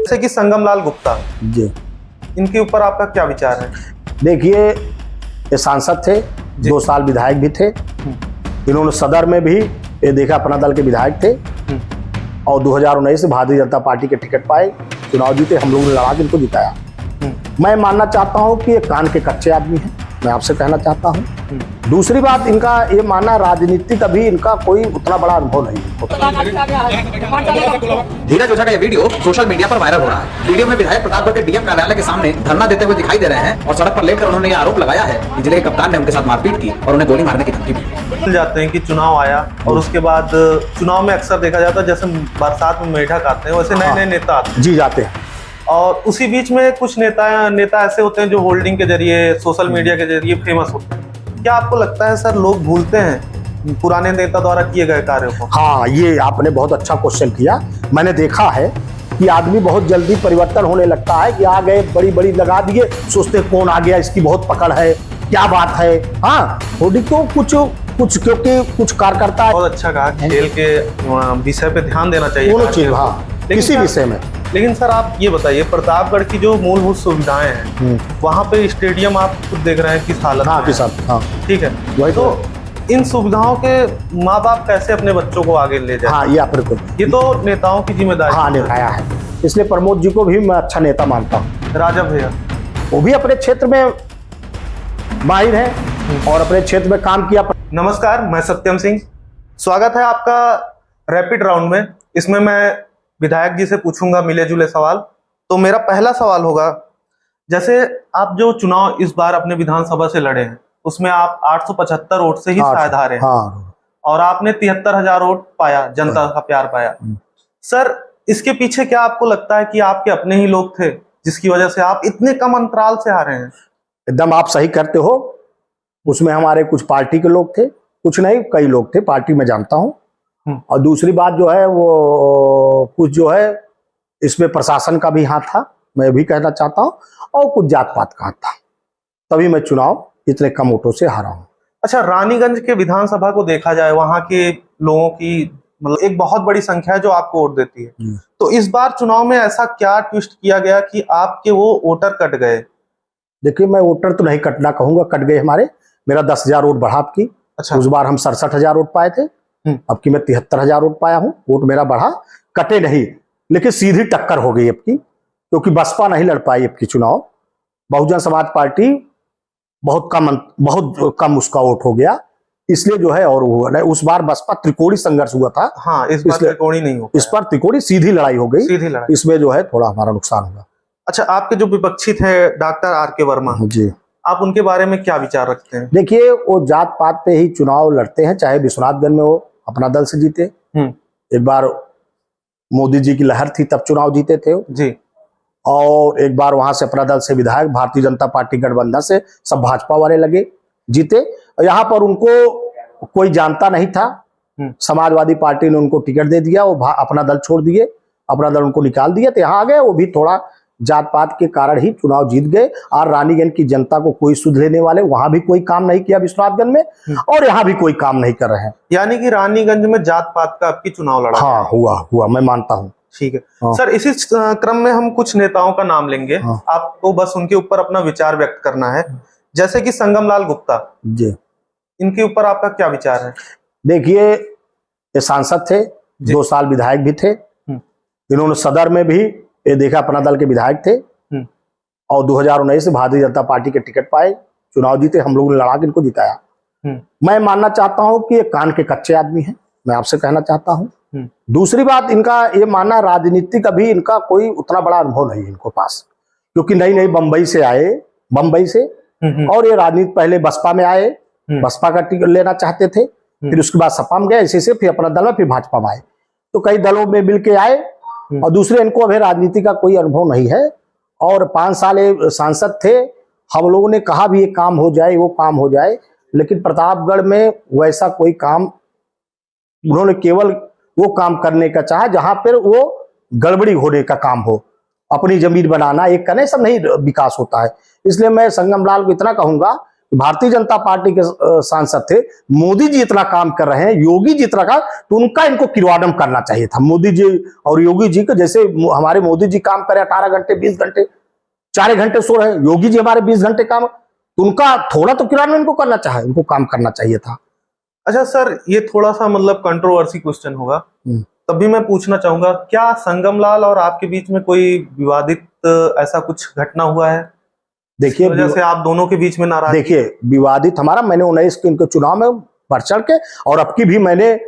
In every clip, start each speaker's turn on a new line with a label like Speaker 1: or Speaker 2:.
Speaker 1: जैसे कि संगम लाल गुप्ता
Speaker 2: जी,
Speaker 1: इनके ऊपर आपका क्या विचार है?
Speaker 2: देखिए ये सांसद थे, 2 साल विधायक भी थे। इन्होंने सदर में भी ये देखा अपना दल के विधायक थे और 2019 से भारतीय जनता पार्टी के टिकट पाए, चुनाव जीते, हम लोगों ने लड़ा के इनको जिताया। मैं मानना चाहता हूं कि ये कान के कच्चे आदमी हैं, मैं आपसे कहना चाहता हूं। दूसरी बात, इनका ये मानना राजनीतिक अभी इनका कोई उतना बड़ा अनुभव नहीं है।
Speaker 3: धीरज ओझा का ये वीडियो सोशल मीडिया पर वायरल हो रहा है। वीडियो में विधायक प्रतापगढ़ के डीएम कार्यालय के सामने धरना देते हुए दिखाई दे रहे हैं और सड़क पर लेकर उन्होंने ये आरोप लगाया है कि जिले के कप्तान ने उनके साथ मारपीट की और उन्हें गोली मारने की धमकी दी।
Speaker 1: मिल जाते हैं कि चुनाव आया और उसके बाद चुनाव में अक्सर देखा जाता है जैसे बरसात में मेढक आते हैं, वैसे नए नए नेता आते हैं।
Speaker 2: जी, जाते हैं।
Speaker 1: और उसी बीच में कुछ नेता ऐसे होते हैं जो होल्डिंग के जरिए, सोशल मीडिया के जरिए फेमस होते हैं। क्या आपको लगता है सर लोग भूलते हैं पुराने नेता द्वारा किए गए कार्यों को?
Speaker 2: हाँ, ये आपने बहुत अच्छा क्वेश्चन किया। मैंने देखा है कि आदमी बहुत जल्दी परिवर्तन होने लगता है कि आ गए, बड़ी बड़ी लगा दिए, सोचते कौन आ गया, इसकी बहुत पकड़ है, क्या बात है। हाँ, होल्डिंग को कुछ क्योंकि कुछ कार्यकर्ता
Speaker 1: बहुत अच्छा कहा, खेल के विषय पे ध्यान देना चाहिए।
Speaker 2: दोनों चीज, हाँ, किसी विषय में। लेकिन
Speaker 1: सर आप ये बताइए, प्रतापगढ़ की जो मूलभूत सुविधाएं हैं, वहाँ पे स्टेडियम आप खुद देख रहे हैं किस हालत में है।
Speaker 2: हाँ,
Speaker 1: ठीक है, वही तो इन सुविधाओं के माँ बाप कैसे अपने बच्चों को आगे ले जाए?
Speaker 2: हाँ, ये बिल्कुल,
Speaker 1: ये तो नेताओं की जिम्मेदारी।
Speaker 2: हाँ, निभाया है। इसलिए प्रमोद जी को भी मैं अच्छा नेता मानता हूँ।
Speaker 1: राजा भैया
Speaker 2: वो भी अपने क्षेत्र में माहिर है और अपने क्षेत्र में काम किया।
Speaker 1: नमस्कार, मैं सत्यम सिंह, स्वागत है आपका रैपिड राउंड में। इसमें मैं विधायक जी से पूछूंगा मिले जुले सवाल। तो मेरा पहला सवाल होगा, जैसे आप जो चुनाव इस बार अपने विधानसभा से लड़े हैं, उसमें आप 875 वोट से ही शायद हारे हैं।
Speaker 2: हाँ। और
Speaker 1: आपने 73,000 वोट पाया, जनता का प्यार पाया। सर इसके पीछे क्या आपको लगता है कि आपके अपने ही लोग थे जिसकी वजह से आप इतने कम अंतराल से हारे हैं?
Speaker 2: एकदम आप सही करते हो। उसमें हमारे कुछ पार्टी के लोग थे, कुछ नहीं, कई लोग थे, पार्टी में जानता हूँ। और दूसरी बात जो है वो कुछ जो है इसमें प्रशासन का भी हाथ था, मैं भी कहना चाहता हूँ, और कुछ जात पात का हाथ था, तभी मैं चुनाव इतने कम वोटों से हारा हूँ।
Speaker 1: अच्छा, रानीगंज के विधानसभा को देखा जाए, वहां के लोगों की मतलब एक बहुत बड़ी संख्या है जो आपको वोट देती है। तो इस बार चुनाव में ऐसा क्या ट्विस्ट किया गया कि आपके वो वोटर कट गए?
Speaker 2: देखिए, मैं वोटर तो नहीं कटना कहूंगा, कट गए हमारे। मेरा 10,000 वोट बढ़ा आपकी।
Speaker 1: अच्छा।
Speaker 2: उस बार हम 67,000 वोट पाए थे, अब की मैं 73,000 वोट पाया हूँ। वोट मेरा बढ़ा, कटे नहीं, लेकिन सीधी टक्कर हो गई अब की, क्योंकि बसपा नहीं लड़ पाई अब की चुनाव। बहुजन समाज पार्टी बहुत कम उसका वोट हो गया, इसलिए जो है और हुआ। उस बार बसपा त्रिकोणी संघर्ष हुआ था।
Speaker 1: हाँ, इस बार त्रिकोणी नहीं हो,
Speaker 2: इस बार त्रिकोणी सीधी लड़ाई हो गई,
Speaker 1: सीधी लड़ाई।
Speaker 2: इसमें जो है थोड़ा हमारा नुकसान हुआ।
Speaker 1: अच्छा, आपके जो विपक्षी थे डॉक्टर R.K. वर्मा
Speaker 2: जी,
Speaker 1: आप उनके बारे में क्या विचार रखते हैं?
Speaker 2: देखिए, वो जात पात पे ही चुनाव लड़ते हैं, चाहे विश्वनाथगंज में वो अपना दल से जीते। एक बार मोदी जी की लहर थी तब चुनाव जीते थे
Speaker 1: जी, और
Speaker 2: एक बार वहां से अपना दल से विधायक भारतीय जनता पार्टी गठबंधन से सब भाजपा वाले लगे, जीते। यहाँ पर उनको कोई जानता नहीं था, समाजवादी पार्टी ने उनको टिकट दे दिया, वो अपना दल छोड़ दिए, अपना दल उनको निकाल दिया, तो यहाँ आ गए। वो भी थोड़ा जात पात के कारण ही चुनाव जीत गए। और रानीगंज की जनता को कोई सुध लेने वाले, वहां भी कोई काम नहीं किया विश्वनाथगंज में, और यहाँ भी कोई काम नहीं कर रहे हैं।
Speaker 1: यानी कि रानीगंज में जात पात का आपकी चुनाव लड़ा?
Speaker 2: हाँ, हुआ, मैं मानता हूँ।
Speaker 1: ठीक है। सर, इसी क्रम में हम कुछ नेताओं का नाम लेंगे। आपको बस उनके ऊपर अपना विचार व्यक्त करना है। जैसे कि संगम लाल गुप्ता जी, इनके ऊपर आपका क्या विचार है?
Speaker 2: देखिए, ये सांसद थे, 2 साल विधायक भी थे। इन्होंने सदर में भी ये देखा अपना दल के विधायक थे और 2019 से भारतीय जनता पार्टी के टिकट पाए, चुनाव जीते, हम लोगों ने लड़ा के इनको जिताया। मैं मानना चाहता हूं कि ये कान के कच्चे आदमी हैं, मैं आपसे कहना चाहता हूं। दूसरी बात, इनका ये मानना राजनीतिक अभी इनका कोई उतना बड़ा अनुभव नहीं है इनको पास, क्योंकि नई बंबई से आए, बंबई से, और ये राजनीति पहले बसपा में आए, बसपा का टिकट लेना चाहते थे, फिर उसके बाद सपा में गए, इसी से फिर अपना दल में, फिर भाजपा में आए, तो कई दलों में मिल के आए। और दूसरे, इनको अभी राजनीति का कोई अनुभव नहीं है, और 5 साल सांसद थे। हम लोगों ने कहा भी ये काम हो जाए, वो काम हो जाए, लेकिन प्रतापगढ़ में वैसा कोई काम, उन्होंने केवल वो काम करने का चाहा जहां पर वो गड़बड़ी होने का काम हो, अपनी जमीन बनाना, एक करने सब नहीं विकास होता है। इसलिए मैं संगम लाल को इतना कहूंगा भारतीय जनता पार्टी के सांसद थे, मोदी जी इतना काम कर रहे हैं, योगी जी इतना काम, तो उनका इनको किरवाडम करना चाहिए था। मोदी जी और योगी जी के जैसे हमारे मोदी जी काम करे 18 घंटे 20 घंटे 4 घंटे सो रहे, योगी जी हमारे 20 घंटे काम, तो उनका थोड़ा तो किरवाडम इनको करना चाहिए, इनको काम करना चाहिए था।
Speaker 1: अच्छा सर, ये थोड़ा सा मतलब कंट्रोवर्सी क्वेश्चन होगा, तभी मैं पूछना चाहूंगा, क्या संगम लाल और आपके बीच में कोई विवादित ऐसा कुछ घटना हुआ है?
Speaker 2: देखिए,
Speaker 1: वजह से आप दोनों के बीच में नाराज?
Speaker 2: देखिए, विवादित हमारा, मैंने 19 के इनके चुनाव में बढ़ चढ़ के, और अब की भी मैंने,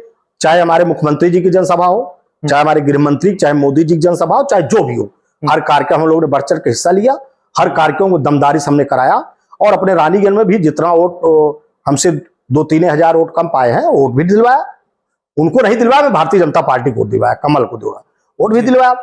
Speaker 2: चाहे हमारे मुख्यमंत्री जी की जनसभा हो, चाहे हमारे गृह मंत्री, चाहे मोदी जी की जनसभा हो, चाहे जो भी हो, हर कार्यक्रम हम लोगों ने बढ़ चढ़ के हिस्सा लिया, हर कार्यक्रम को दमदारी से हमने कराया, और अपने रानीगंज में भी जितना वोट हमसे 2-3 हजार वोट कम पाए हैं, वोट भी दिलवाया। उनको नहीं दिलवाया, मैं भारतीय जनता पार्टी को दिलवाया, कमल को दिलवाया, वोट भी दिलवाया।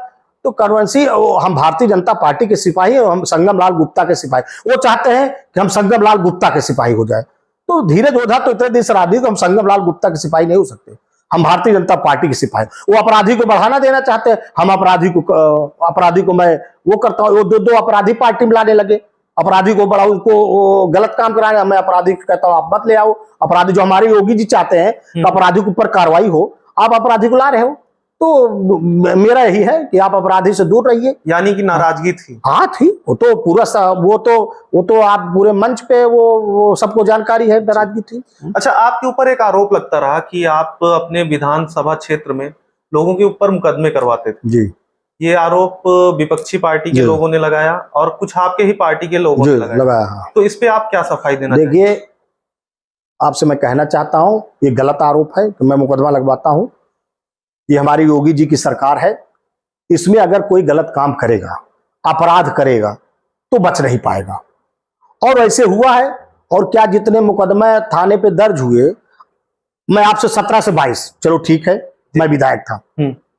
Speaker 2: तो कन्वेंसी, हम भारतीय जनता पार्टी के सिपाही, हम संगम लाल गुप्ता के सिपाही, वो चाहते हैं कि हम संगम लाल गुप्ता के सिपाही हो जाए। तो धीरज ओझा तो इतने दिन से अपराधी, तो हम संगम लाल गुप्ता के सिपाही नहीं हो सकते, हम भारतीय जनता पार्टी के सिपाही। वो अपराधी को बढ़ाना देना चाहते हैं, हम अपराधी को मैं वो करता हूँ, वो दो अपराधी पार्टी में लाने लगे, अपराधी को बढ़ाओ, उसको गलत काम कराने, मैं अपराधी को कहता हूँ आप मत ले आओ। अपराधी जो हमारे योगी जी चाहते हैं कि अपराधी के ऊपर कार्रवाई हो, आप अपराधी को ला रहे हो। तो मेरा यही है कि आप अपराधी से दूर रहिए।
Speaker 1: यानी कि नाराजगी थी?
Speaker 2: हाँ थी, वो तो पूरा वो तो आप पूरे मंच पे वो सबको जानकारी है, नाराजगी थी।
Speaker 1: अच्छा, आपके ऊपर एक आरोप लगता रहा कि आप अपने विधानसभा क्षेत्र में लोगों के ऊपर मुकदमे करवाते थे
Speaker 2: जी।
Speaker 1: ये आरोप विपक्षी पार्टी के लोगों ने लगाया और कुछ आपके ही पार्टी के लोगों ने लगाया।
Speaker 2: हाँ।
Speaker 1: तो इस पे आप क्या सफाई देना?
Speaker 2: देखिए, आपसे मैं कहना चाहता हूं, ये गलत आरोप है, तो मैं मुकदमा लगवाता हूं। ये हमारी योगी जी की सरकार है, इसमें अगर कोई गलत काम करेगा, अपराध करेगा, तो बच नहीं पाएगा। और ऐसे हुआ है। और क्या जितने मुकदमे थाने पे दर्ज हुए, मैं आपसे 17 से 22, चलो ठीक है, मैं विधायक था,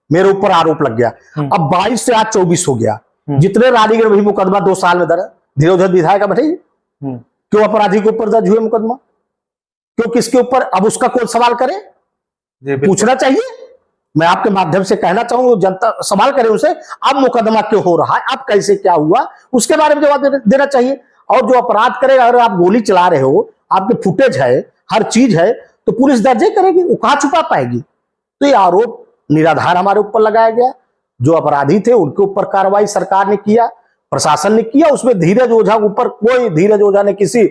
Speaker 2: मेरे ऊपर आरोप लग गया, अब 22 से आज 24 हो गया। जितने रानीगढ़ भी मुकदमा 2 साल में दर्ज, धीरे विधायक बताइए क्यों अपराधी के ऊपर दर्ज हुए मुकदमा, क्यों, किसके ऊपर? अब उसका कौन सवाल करे? पूछना चाहिए। मैं आपके माध्यम से कहना चाहूंगा, जनता सवाल करे उनसे, अब मुकदमा क्यों हो रहा है, अब कैसे क्या हुआ, उसके बारे में जवाब देना चाहिए। और जो अपराध करेगा, अगर आप गोली चला रहे हो, आपके फुटेज है, हर चीज है, तो पुलिस दर्ज करेगी, वो कहां छुपा पाएगी? तो ये आरोप निराधार हमारे ऊपर लगाया गया। जो अपराधी थे उनके ऊपर कार्रवाई सरकार ने किया, प्रशासन ने किया, उसमें धीरज ओझा के ऊपर कोई, धीरज ओझा ने किसी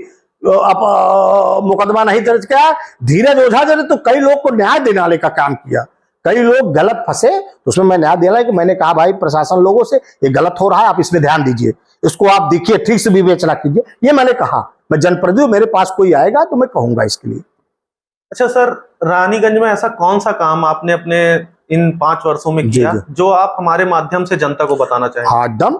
Speaker 2: मुकदमा नहीं दर्ज किया। धीरज ओझा ने तो कई लोग को न्याय दिलाने का काम किया, कई लोग गलत फंसे, तो उसमें मैं न्याय दिलाया कि मैंने कहा भाई प्रशासन लोगों से ये गलत हो रहा है, आप इसमें ध्यान दीजिए, इसको आप देखिए, ठीक से विवेचना कीजिए, ये मैंने कहा। मैं जनप्रतिनिधि, मेरे पास कोई आएगा तो मैं कहूंगा इसके लिए।
Speaker 1: अच्छा सर, रानीगंज में ऐसा कौन सा काम आपने अपने इन 5 वर्षों में किया जो आप हमारे माध्यम से जनता को बताना चाहेंगे?
Speaker 2: हाँ, एकदम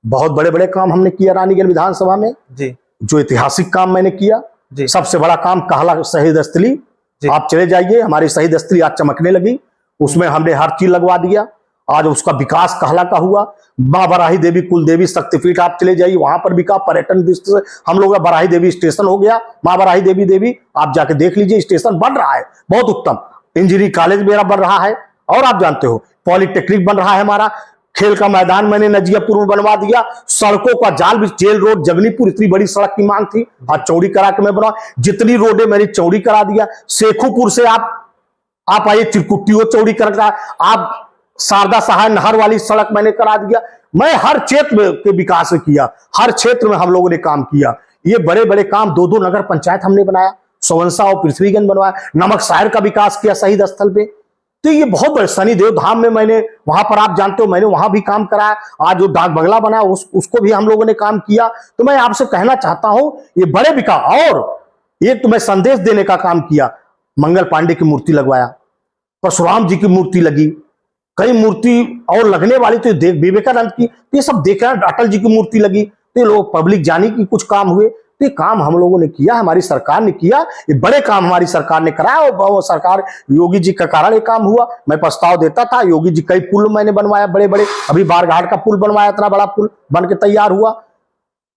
Speaker 2: बहुत बड़े बड़े काम हमने किया रानीगंज विधानसभा में
Speaker 1: जी।
Speaker 2: जो ऐतिहासिक काम मैंने किया जी। सबसे बड़ा काम कहला शहीद स्थली, आप चले जाइए, हमारी शहीद स्थली आज चमकने लगी, उसमें हमने हर चीज लगवा दिया, आज उसका विकास कहला का हुआ। माँ बराही देवी कुल देवी शक्तिपीठ आप चले जाइए, वहां पर भी का पर्यटन दृष्टि से हम लोग का बराही देवी स्टेशन हो गया, माँ बराही देवी आप जाके देख लीजिए, स्टेशन बन रहा है बहुत उत्तम। इंजीनियरिंग कॉलेज मेरा बन रहा है, और आप जानते हो पॉलिटेक्निक बन रहा है हमारा, खेल का मैदान मैंने नजियापुर में बनवा दिया, सड़कों का जाल भी, जेल रोड जगनीपुर इतनी बड़ी सड़क की मांग थी, आज चौड़ी करा के मैं बना, जितनी रोडें मैंने चौड़ी करा दिया। शेखुपुर से आप आइए, चिरकुट्टी चौड़ी करा, आप शारदा सहाय नहर वाली सड़क मैंने करा दिया। मैं हर क्षेत्र के विकास किया, हर क्षेत्र में हम लोगों ने काम किया। ये बड़े बड़े काम, 2 नगर पंचायत हमने बनाया, सोवंसा और पृथ्वीगंज बनवाया, नमक शहर का विकास किया शहीद स्थल पे। तो ये बहुत बड़े शनिदेव धाम में मैंने, वहां पर आप जानते हो मैंने वहां भी काम कराया, आज जो डाक बंगला बना उसको भी हम लोगों ने काम किया। तो मैं आपसे कहना चाहता हूं, ये बड़े विकास, और एक तो मैं संदेश देने का काम किया, मंगल पांडे की मूर्ति लगवाया, परशुराम जी की मूर्ति लगी, कई मूर्ति और लगने वाली तो विवेकानंद की, ये सब देखा, अटल जी की मूर्ति लगी, तो ये लोग पब्लिक जाने की कुछ काम हुए। तो ये काम हम लोगों ने किया, हमारी सरकार ने किया, ये बड़े काम हमारी सरकार ने कराया, और सरकार योगी जी का कारण ये काम हुआ। मैं प्रस्ताव देता था, योगी जी कई पुल मैंने बनवाया बड़े बड़े, अभी बारघाट का पुल बनवाया, इतना बड़ा पुल बन के तैयार हुआ,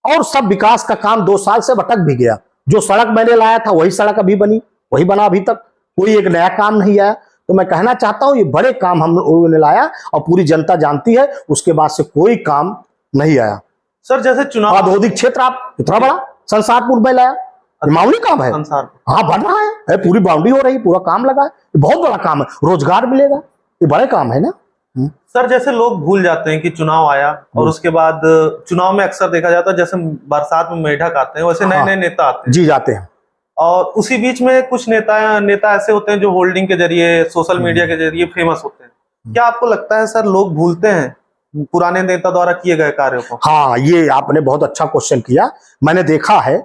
Speaker 2: और सब विकास का काम 2 साल से भटक भी गया। जो सड़क मैंने लाया था वही सड़क अभी बनी, वही बना, अभी तक कोई एक नया काम नहीं आया। तो मैं कहना चाहता हूं, ये बड़े काम हम लोगों ने लाया और पूरी जनता जानती है, उसके बाद से कोई काम नहीं आया।
Speaker 1: सर जैसे चुनाव,
Speaker 2: औद्योगिक क्षेत्र आप इतना बड़ा संसारपुर में लाया, ये मामूली काम है।
Speaker 1: संसार
Speaker 2: हाँ बढ़ रहा है, पूरी बाउंड्री हो रही, पूरा काम लगा है, ये बहुत बड़ा काम है, रोजगार मिलेगा, ये बड़े काम है ना।
Speaker 1: सर जैसे लोग भूल जाते हैं कि चुनाव आया और उसके बाद चुनाव में अक्सर देखा जाता है जैसे बरसात में मेढक आते हैं वैसे नए नए नेता आते हैं
Speaker 2: जी जाते हैं,
Speaker 1: और उसी बीच में कुछ नेता ऐसे होते हैं जो होल्डिंग के जरिए सोशल मीडिया के जरिए फेमस होते हैं। क्या आपको लगता है सर लोग भूलते हैं पुराने नेता द्वारा किए गए कार्यों को?
Speaker 2: हाँ ये आपने बहुत अच्छा क्वेश्चन किया। मैंने देखा है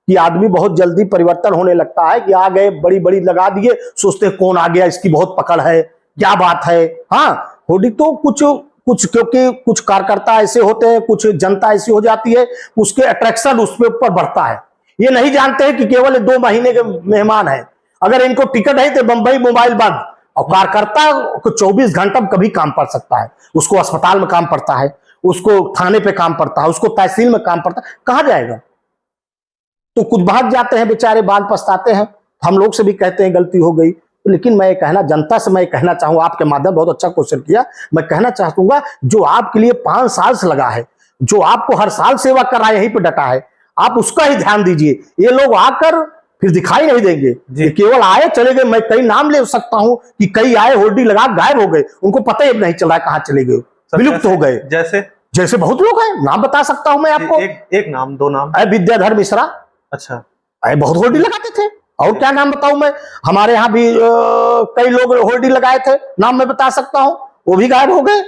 Speaker 2: कि आदमी बहुत जल्दी परिवर्तन होने लगता है कि आ गए बड़ी बड़ी लगा दिए, सोचते कौन आ गया, इसकी बहुत पकड़ है, क्या बात है। हाँ होर्डिंग तो कुछ क्योंकि कुछ कार्यकर्ता ऐसे होते हैं, कुछ जनता ऐसी हो जाती है, उसके अट्रैक्शन उसके ऊपर बढ़ता है। ये नहीं जानते हैं कि केवल 2 महीने के मेहमान है, अगर इनको टिकट है तो बंबई मोबाइल बंद। और कार्यकर्ता को 24 घंटा कभी काम पड़ सकता है, उसको अस्पताल में काम पड़ता है, उसको थाने पे काम पड़ता है, उसको तहसील में काम पड़ता है, कहां जाएगा? तो कुछ भाग जाते हैं बेचारे, बाद पछताते हैं। हम लोग से भी कहते हैं गलती हो गई, लेकिन मैं कहना जनता से मैं कहना चाहूँ, आपके माध्यम बहुत अच्छा क्वेश्चन किया, मैं कहना चाहूंगा जो आपके लिए 5 साल से लगा है, जो आपको हर साल सेवा कर रहा है, यहीं पे डटा है, आप उसका ही ध्यान दीजिए। ये लोग आकर फिर दिखाई नहीं देंगे, ये केवल आए चले गए। मैं कई नाम ले सकता हूं कि कई आए होर्डिंग लगा गायब हो गए, उनको पता ही नहीं चल रहा है कहां चले गए, विलुप्त हो गए। जैसे बहुत लोग हैं, नाम बता सकता हूं मैं आपको।
Speaker 1: एक नाम 2 नाम।
Speaker 2: विद्याधर मिश्रा,
Speaker 1: अच्छा,
Speaker 2: बहुत होर्डिंग लगाते थे। और क्या नाम बताऊं मैं, हमारे यहाँ भी कई लोग होर्डिंग लगाए थे, नाम मैं बता सकता हूं, वो भी गायब हो गए।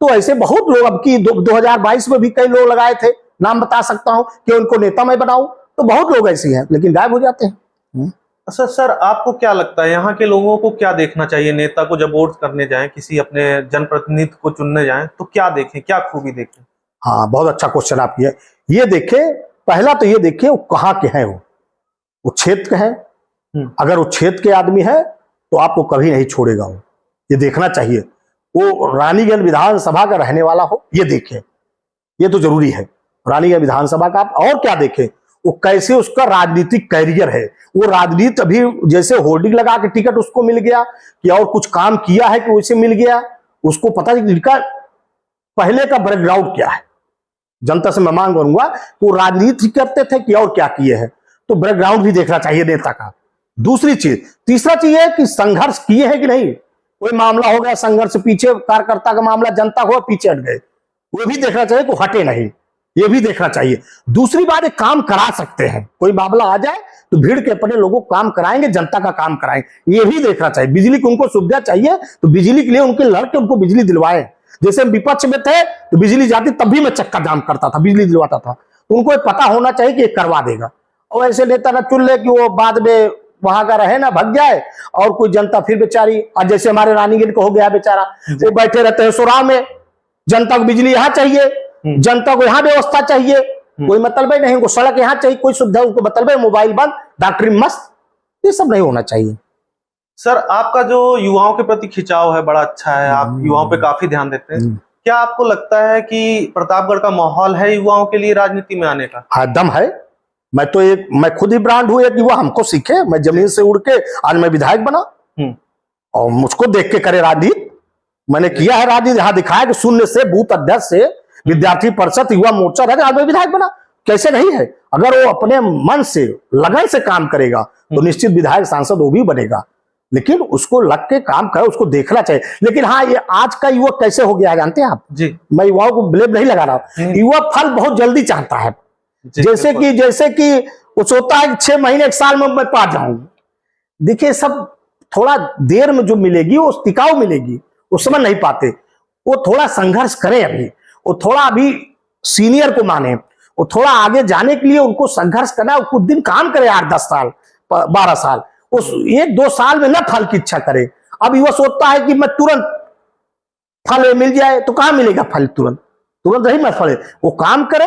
Speaker 2: तो ऐसे बहुत लोग, अब की 2022 में भी कई लोग लगाए थे, नाम बता सकता हूं कि उनको नेता मैं बनाऊं। तो बहुत लोग ऐसे हैं, लेकिन गायब हो जाते हैं।
Speaker 1: अच्छा सर, आपको क्या लगता है यहाँ के लोगों को क्या देखना चाहिए? नेता को जब वोट करने जाएं, किसी अपने जनप्रतिनिधि को चुनने जाएं, तो क्या देखें, क्या खूबी देखें?
Speaker 2: हाँ बहुत अच्छा क्वेश्चन आप ये देखे। पहला तो ये देखिए वो कहाँ के हैं, वो क्षेत्र के हैं। अगर वो क्षेत्र के आदमी है तो आपको कभी नहीं छोड़ेगा, वो ये देखना चाहिए। वो रानीगंज विधानसभा का रहने वाला हो, ये देखें, ये तो जरूरी है। रानीगंज विधानसभा का आप और क्या देखें, वो कैसे उसका राजनीतिक कैरियर है। वो राजनीति अभी जैसे होर्डिंग लगा के टिकट उसको मिल गया कि और कुछ काम किया है कि वैसे मिल गया, उसको पता है इनका पहले का बैकग्राउंड क्या है। जनता से मैं मांग करूंगा वो राजनीति करते थे कि और क्या किए हैं, तो बैकग्राउंड भी देखना चाहिए नेता का। दूसरी चीज, तीसरा चीज है कि संघर्ष किए हैं कि नहीं। कोई मामला हो गया संघर्ष, पीछे कार्यकर्ता का मामला, जनता को पीछे हट गए, वो भी देखना चाहिए को हटे नहीं, ये भी देखना चाहिए। दूसरी बात है काम करा सकते हैं, कोई मामला आ जाए तो भीड़ के अपने लोगों को काम कराएंगे, जनता का काम कराएंगे, ये भी देखना चाहिए। बिजली की उनको सुविधा चाहिए तो बिजली के लिए उनके लड़के उनको बिजली दिलवाए। जैसे विपक्ष में थे तो बिजली जाती तब भी मैं चक्का जाम करता था, बिजली दिलवाता था, उनको पता होना चाहिए कि ये करवा देगा। और ऐसे नेता ना चुन ले कि वो बाद में वहां का रहे ना, भग जाए और कोई जनता फिर बेचारी, और जैसे हमारे रानीगंज को हो गया बेचारा, वो बैठे रहते हैं सुराह में, जनता को बिजली यहाँ चाहिए, जनता को यहाँ व्यवस्था चाहिए, कोई मतलब ही नहीं, उनको सड़क यहाँ चाहिए, कोई सुविधा उनको मतलब है, मोबाइल बंद, डॉक्टरी मस्त, ये सब नहीं होना चाहिए।
Speaker 1: सर आपका जो युवाओं के प्रति खिंचाव है बड़ा अच्छा है, आप युवाओं पे काफी ध्यान देते हैं। क्या आपको लगता है कि प्रतापगढ़ का माहौल है युवाओं के लिए राजनीति में आने का?
Speaker 2: हाँ दम है। मैं खुद ही ब्रांड हूं, एक युवा हमको सीखे, मैं जमीन से उड़ के आज मैं विधायक बना और मुझको देख के करे राजनीति। मैंने किया है राजनीति, यहाँ दिखाया कि शून्य से बूथ अध्यक्ष से विद्यार्थी परिषद युवा मोर्चा रहते, आज मैं विधायक बना। कैसे नहीं है, अगर वो अपने मन से लगन से काम करेगा तो निश्चित विधायक सांसद वो भी बनेगा, लेकिन उसको लग के काम करे, उसको देखना चाहिए। लेकिन हाँ, ये आज का युवा कैसे हो गया जानते हैं आप जी, मैं युवाओं को ब्लेम नहीं लगा रहा, युवा फल बहुत जल्दी चाहता है। जैसे कि वो सोचता है 6 महीने 1 साल में मैं पा जाऊं। देखिए सब थोड़ा देर में जो मिलेगी वो टिकाऊ मिलेगी, उस समय नहीं पाते। वो थोड़ा संघर्ष करें, अभी वो थोड़ा अभी सीनियर को माने, वो थोड़ा आगे जाने के लिए उनको संघर्ष करना, कुछ दिन काम करे, 8-10 साल 12 साल, उस 1-2 साल में न फल की इच्छा करे। अब युवा सोचता है कि मैं तुरंत फल मिल जाए, तो कहां मिलेगा फल? तुरंत नहीं मैं फल, वो काम करे,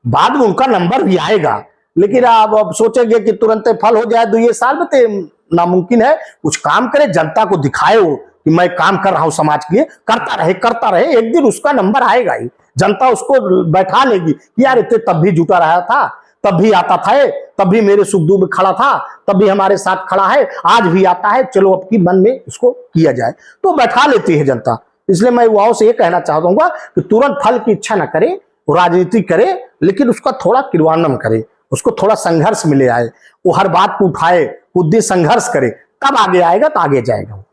Speaker 2: बाद में उनका नंबर भी आएगा। लेकिन आप अब सोचेंगे कि तुरंत फल हो जाए 2 साल में, तो नामुमकिन है। कुछ काम करे, जनता को दिखाए वो कि मैं काम कर रहा हूं समाज के लिए, करता रहे, एक दिन उसका नंबर आएगा ही, जनता उसको बैठा लेगी कि यार इतने तब भी जुटा रहा था, तब भी आता था, तब भी मेरे सुख दुख में खड़ा था, तब भी हमारे साथ खड़ा है, आज भी आता है, चलो अब की मन में इसको किया जाए, तो बैठा लेती है जनता। इसलिए मैं युवाओं से ये कहना चाहूंगा कि तुरंत फल की इच्छा न करे, राजनीति करे, लेकिन उसका थोड़ा किरवाणन करे, उसको थोड़ा संघर्ष मिले आए, वो हर बात को उठाए, खुद ही संघर्ष करे, तब आगे आएगा तो आगे जाएगा।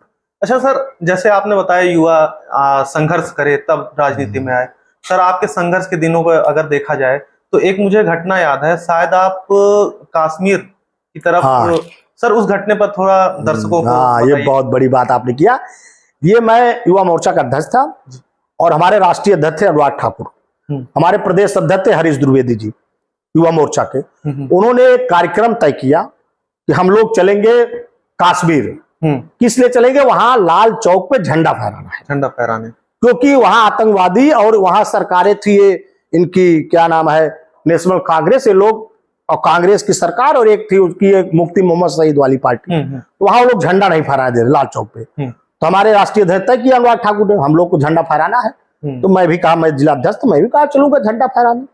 Speaker 1: अच्छा सर, जैसे आपने बताया युवा संघर्ष करे तब राजनीति में आए। सर, आपके संघर्ष के दिनों को अगर देखा जाए तो एक मुझे घटना याद है, शायद आप कश्मीर की तरफ
Speaker 2: हाँ।
Speaker 1: सर उस घटने पर थोड़ा दर्शकों को
Speaker 2: हाँ, ये
Speaker 1: बताइए।
Speaker 2: बहुत बड़ी बात आपने किया। ये मैं युवा मोर्चा का अध्यक्ष था और हमारे राष्ट्रीय अध्यक्ष थे अनुराग ठाकुर, हमारे प्रदेश अध्यक्ष थे हरीश द्विवेदी जी युवा मोर्चा के। उन्होंने एक कार्यक्रम तय किया कि हम लोग चलेंगे कश्मीर। किस लिए चलेंगे? वहां लाल चौक पे झंडा फहराना है,
Speaker 1: झंडा फहराने,
Speaker 2: क्योंकि वहां आतंकवादी और वहां सरकारें थी, ये इनकी क्या नाम है, नेशनल कांग्रेस, ये लोग, और कांग्रेस की सरकार, और एक थी उसकी एक मुफ्ती मोहम्मद सईद वाली पार्टी। तो वहां वो लोग झंडा नहीं फहराने दे रहे लाल चौक पे। तो हमारे राष्ट्रीय अध्यक्ष तय किया अनुराग ठाकुर ने, हम लोग को झंडा फहराना है। तो मैं भी कहा, मैं जिला अध्यक्ष, तो मैं भी कहा चलूंगा झंडा फहराने।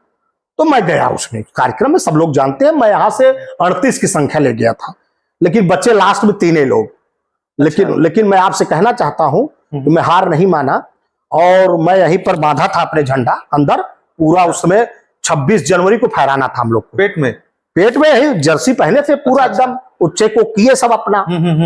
Speaker 2: तो मैं गया उसमें कार्यक्रम में, सब लोग जानते हैं मैं यहाँ से 38 की संख्या ले गया था, लेकिन बच्चे लास्ट में 3 लोग। लेकिन मैं आपसे कहना चाहता हूं कि मैं हार नहीं माना, और मैं यहीं पर बांधा था अपने झंडा अंदर पूरा। उसमें 26 जनवरी को फहराना था हम लोग को। पेट में यही जर्सी पहने थे पूरा एकदम, उच्चे को किए सब अपना।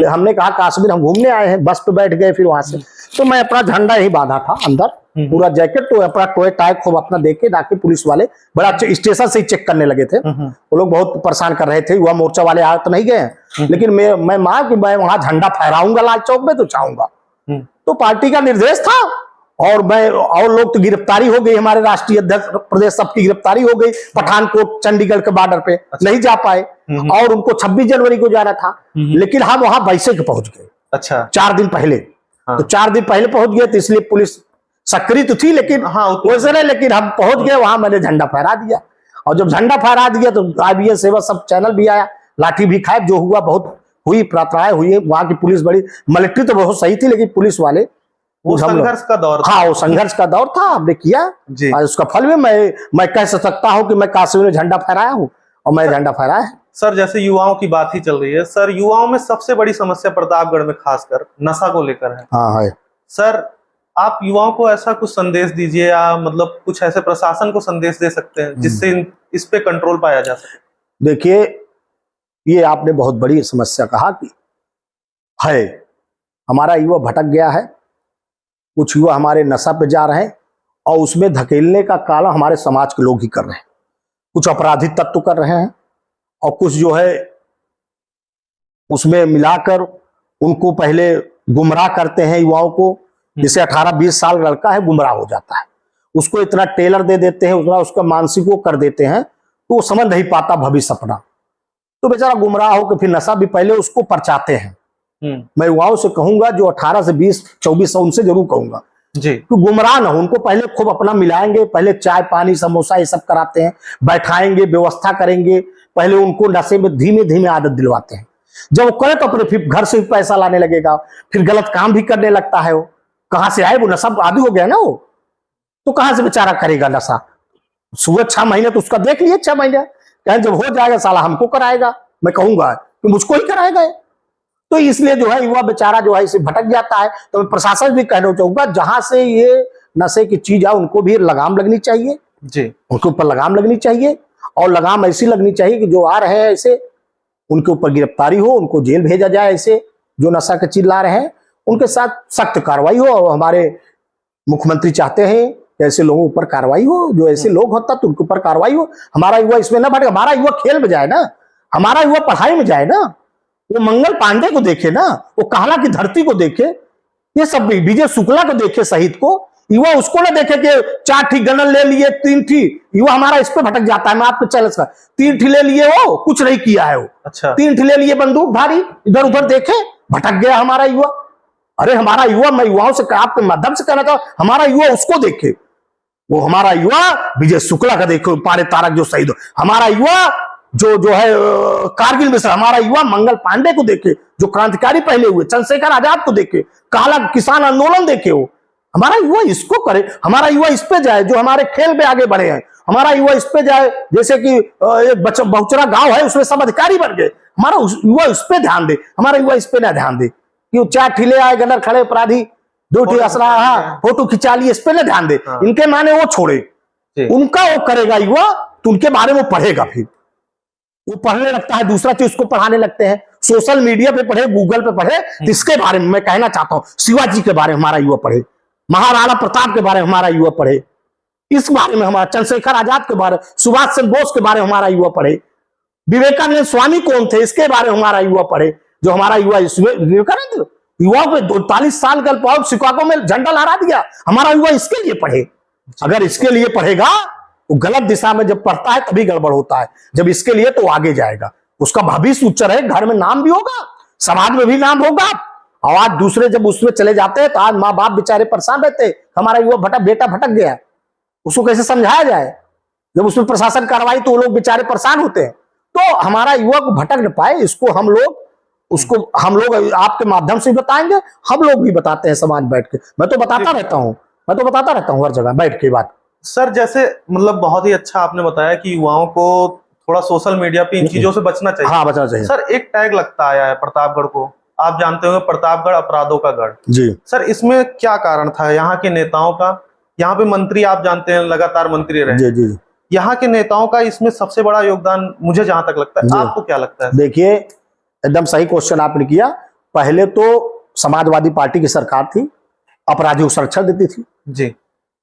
Speaker 2: हमने कहा कश्मीर हम घूमने आए हैं, बस पे बैठ गए फिर वहां से। तो मैं अपना झंडा यही बांधा था अंदर, पूरा जैकेट, तो अपना टॉय टाई खूब अपना देखे ताकि पुलिस वाले बड़ा स्टेशन से ही चेक करने लगे थे। वो लोग बहुत परेशान कर रहे थे, युवा मोर्चा वाले आ तो नहीं गए, लेकिन मैं मां कि मैं वहां झंडा फहराऊंगा लाल चौक में, तो चाहूंगा। तो पार्टी का निर्देश था, और लोग तो गिरफ्तारी हो गई, हमारे राष्ट्रीय अध्यक्ष प्रदेश सबकी गिरफ्तारी हो गई पठानकोट चंडीगढ़ के बॉर्डर पे। नहीं जा पाए, और उनको 26 जनवरी को जाना था, लेकिन हम वहां वैसे के पहुंच गए।
Speaker 1: अच्छा,
Speaker 2: 4 दिन पहले। तो 4 दिन पहले पहुंच गए, तो इसलिए पुलिस सक्रिय तो थी, लेकिन वैसे नहीं, लेकिन हम पहुंच गए वहां, मैंने झंडा फहरा दिया। और जब झंडा फहरा दिया तो IBN सेवा सब चैनल भी आया, लाठी भी खाए, जो हुआ बहुत हुई, प्रार्थनाएं हुई। वहां की पुलिस बड़ी, मिलिट्री तो बहुत सही थी, लेकिन पुलिस वाले,
Speaker 1: वो संघर्ष का दौर था।
Speaker 2: हाँ, वो संघर्ष का दौर था, हमने किया। और उसका फल में मैं कह सकता हूं कि मैं कश्मीर में झंडा फहराया हूं, और मैं झंडा फहराया है।
Speaker 1: सर, जैसे युवाओं की बात ही चल रही है, सर युवाओं में सबसे बड़ी समस्या प्रतापगढ़ में खासकर नशा को लेकर है।
Speaker 2: हाँ है।
Speaker 1: सर, आप युवाओं को ऐसा कुछ संदेश दीजिए, या मतलब कुछ ऐसे प्रशासन को संदेश दे सकते हैं जिससे इस पे कंट्रोल पाया जा सके।
Speaker 2: देखिए, ये आपने बहुत बड़ी समस्या कहा कि है, हमारा युवा भटक गया है। कुछ युवा हमारे नशा पे जा रहे हैं, और उसमें धकेलने का काम हमारे समाज के लोग ही कर रहे हैं। कुछ अपराधी तत्व कर रहे हैं, और कुछ जो है उसमें मिलाकर उनको पहले गुमराह करते हैं युवाओं को। जैसे 18-20 साल लड़का है, गुमराह हो जाता है, उसको इतना टेलर दे देते हैं, उतना उसका मानसिक वो कर देते हैं, तो वो समझ नहीं पाता भविष्य अपना, तो बेचारा गुमराह होकर फिर नशा भी पहले उसको परचाते हैं। मैं युवाओं से कहूंगा जो 18 से 20-24, उनसे जरूर कहूंगा जी, तो गुमराह ना हो, उनको पहले खूब अपना मिलाएंगे, पहले चाय पानी समोसा ये सब कराते हैं, बैठाएंगे, व्यवस्था करेंगे, पहले उनको नशे में धीमे धीमे आदत दिलवाते हैं। जब वो करे तो अपने फिर घर से पैसा लाने लगेगा, फिर गलत काम भी करने लगता है। वो कहां से आए, वो नशा आदि हो गया ना, वो तो कहां से बेचारा करेगा नशा। सुबह 6 महीने तो उसका देख लिए, 6 महीने कहें जब हो जाएगा साला हमको कराएगा, मैं कहूंगा कि मुझको ही कराएगा। तो इसलिए जो है युवा बेचारा जो है इसे भटक जाता है। तो मैं प्रशासन भी कहना चाहूंगा, जहां से ये नशे की चीज है उनको भी लगाम लगनी चाहिए जी, उनके ऊपर लगाम लगनी चाहिए, और लगाम ऐसी लगनी चाहिए कि जो आ रहे हैं ऐसे उनके ऊपर गिरफ्तारी हो, उनको जेल भेजा जाए। ऐसे जो नशा की चीज ला रहे हैं उनके साथ सख्त कार्रवाई हो, और हमारे मुख्यमंत्री चाहते हैं कि ऐसे लोगों ऊपर कार्रवाई हो, जो ऐसे लोग होता तो उनके ऊपर कार्रवाई हो। हमारा युवा इसमें ना भटके, हमारा युवा खेल में जाए ना, हमारा युवा पढ़ाई में जाए ना, वो मंगल पांडे को देखे ना, वो कान्हा की धरती को देखे, ये सब विजय शुक्ला को देखे, शहीद को। युवा उसको ना देखे कि 4 ठी गनल ले लिए, 3 ठी। युवा हमारा इस पे भटक जाता है। मैं आपको चैलेंज कर, 3 ठी ले लिए, वो कुछ नहीं किया है। वो अच्छा 3 ठी ले लिए बंदूकधारी, इधर उधर देखे, भटक गया हमारा युवा। अरे हमारा युवा, मैं युवाओं से आपके माध्यम से कहना चाहूं, हमारा युवा उसको देखे, वो हमारा युवा विजय शुक्ला का देखो, पारे तारक जो शहीद हो। हमारा युवा जो है कारगिल में, हमारा युवा मंगल पांडे को देखे, जो क्रांतिकारी पहले हुए, चंद्रशेखर आजाद को देखे, काला किसान आंदोलन देखे। वो हमारा युवा इसको करे, हमारा युवा इस पे जाए, जो हमारे खेल में आगे बढ़े हैं। हमारा युवा इस पे जाए, जैसे कि एक बहुचरा गांव है, उसमें सब अधिकारी बन गए। हमारा युवा इस पे ध्यान दे, हमारा युवा इस पे ना ध्यान दे कि 4 ठिले आए गनर खड़े अपराधी, 2 ठी असरा, फोटो खिंचा लिए, इस पे ना ध्यान दे। इनके माने वो छोड़े, उनका वो करेगा युवा, तो उनके बारे में पढ़ेगा फिर। वो पढ़ने लगता है, दूसरा चीज उसको पढ़ाने लगते हैं। सोशल मीडिया पे पढ़े, गूगल पे पढ़े, तो इसके बारे में मैं कहना चाहता हूं, शिवाजी के बारे में हमारा युवा पढ़े, महाराणा प्रताप के बारे में हमारा युवा पढ़े, इस बारे में हमारा चंद्रशेखर आजाद के बारे, सुभाष चंद्र बोस के बारे में हमारा युवा पढ़े, विवेकानंद स्वामी कौन थे इसके बारे में हमारा युवा पढ़े। जो हमारा युवा विवेकानंद युवा को 42 साल का अल्पावधि शिकागो में झंडा लहरा दिया, हमारा युवा इसके लिए पढ़े। अगर इसके लिए पढ़ेगा, वो गलत दिशा में जब पढ़ता है तभी गड़बड़ होता है, जब इसके लिए तो आगे जाएगा, उसका भविष्य उज्जवल है, घर में नाम भी होगा, समाज में भी नाम होगा। और आज दूसरे जब उसमें चले जाते हैं तो आज माँ बाप बेचारे परेशान रहते, हमारा युवा बेटा भटक गया, उसको कैसे समझाया जाए। जब उसमें प्रशासन कार्रवाई तो वो लोग बेचारे परेशान होते हैं। तो हमारा युवा को भटक न पाए, इसको हम लोग आपके माध्यम से बताएंगे, हम लोग भी बताते हैं समाज बैठ के। मैं तो बताता रहता हूँ हर जगह बैठ के बात।
Speaker 1: सर जैसे मतलब बहुत ही अच्छा आपने बताया कि युवाओं को थोड़ा सोशल मीडिया पे इन चीजों से बचना चाहिए।
Speaker 2: हाँ, बचना चाहिए।
Speaker 1: सर एक टैग लगता आया है प्रतापगढ़ को, आप जानते होंगे प्रतापगढ़ अपराधों का गढ़
Speaker 2: जी।
Speaker 1: सर इसमें क्या कारण था यहाँ के नेताओं का? यहाँ पे मंत्री आप जानते हैं लगातार मंत्री रहे,
Speaker 2: जी जी,
Speaker 1: यहाँ के नेताओं का इसमें सबसे बड़ा योगदान मुझे जहां तक लगता है। आपको क्या लगता है?
Speaker 2: देखिए, एकदम सही क्वेश्चन आपने किया। पहले तो समाजवादी पार्टी की सरकार थी, अपराधियों को संरक्षण देती थी।
Speaker 1: जी,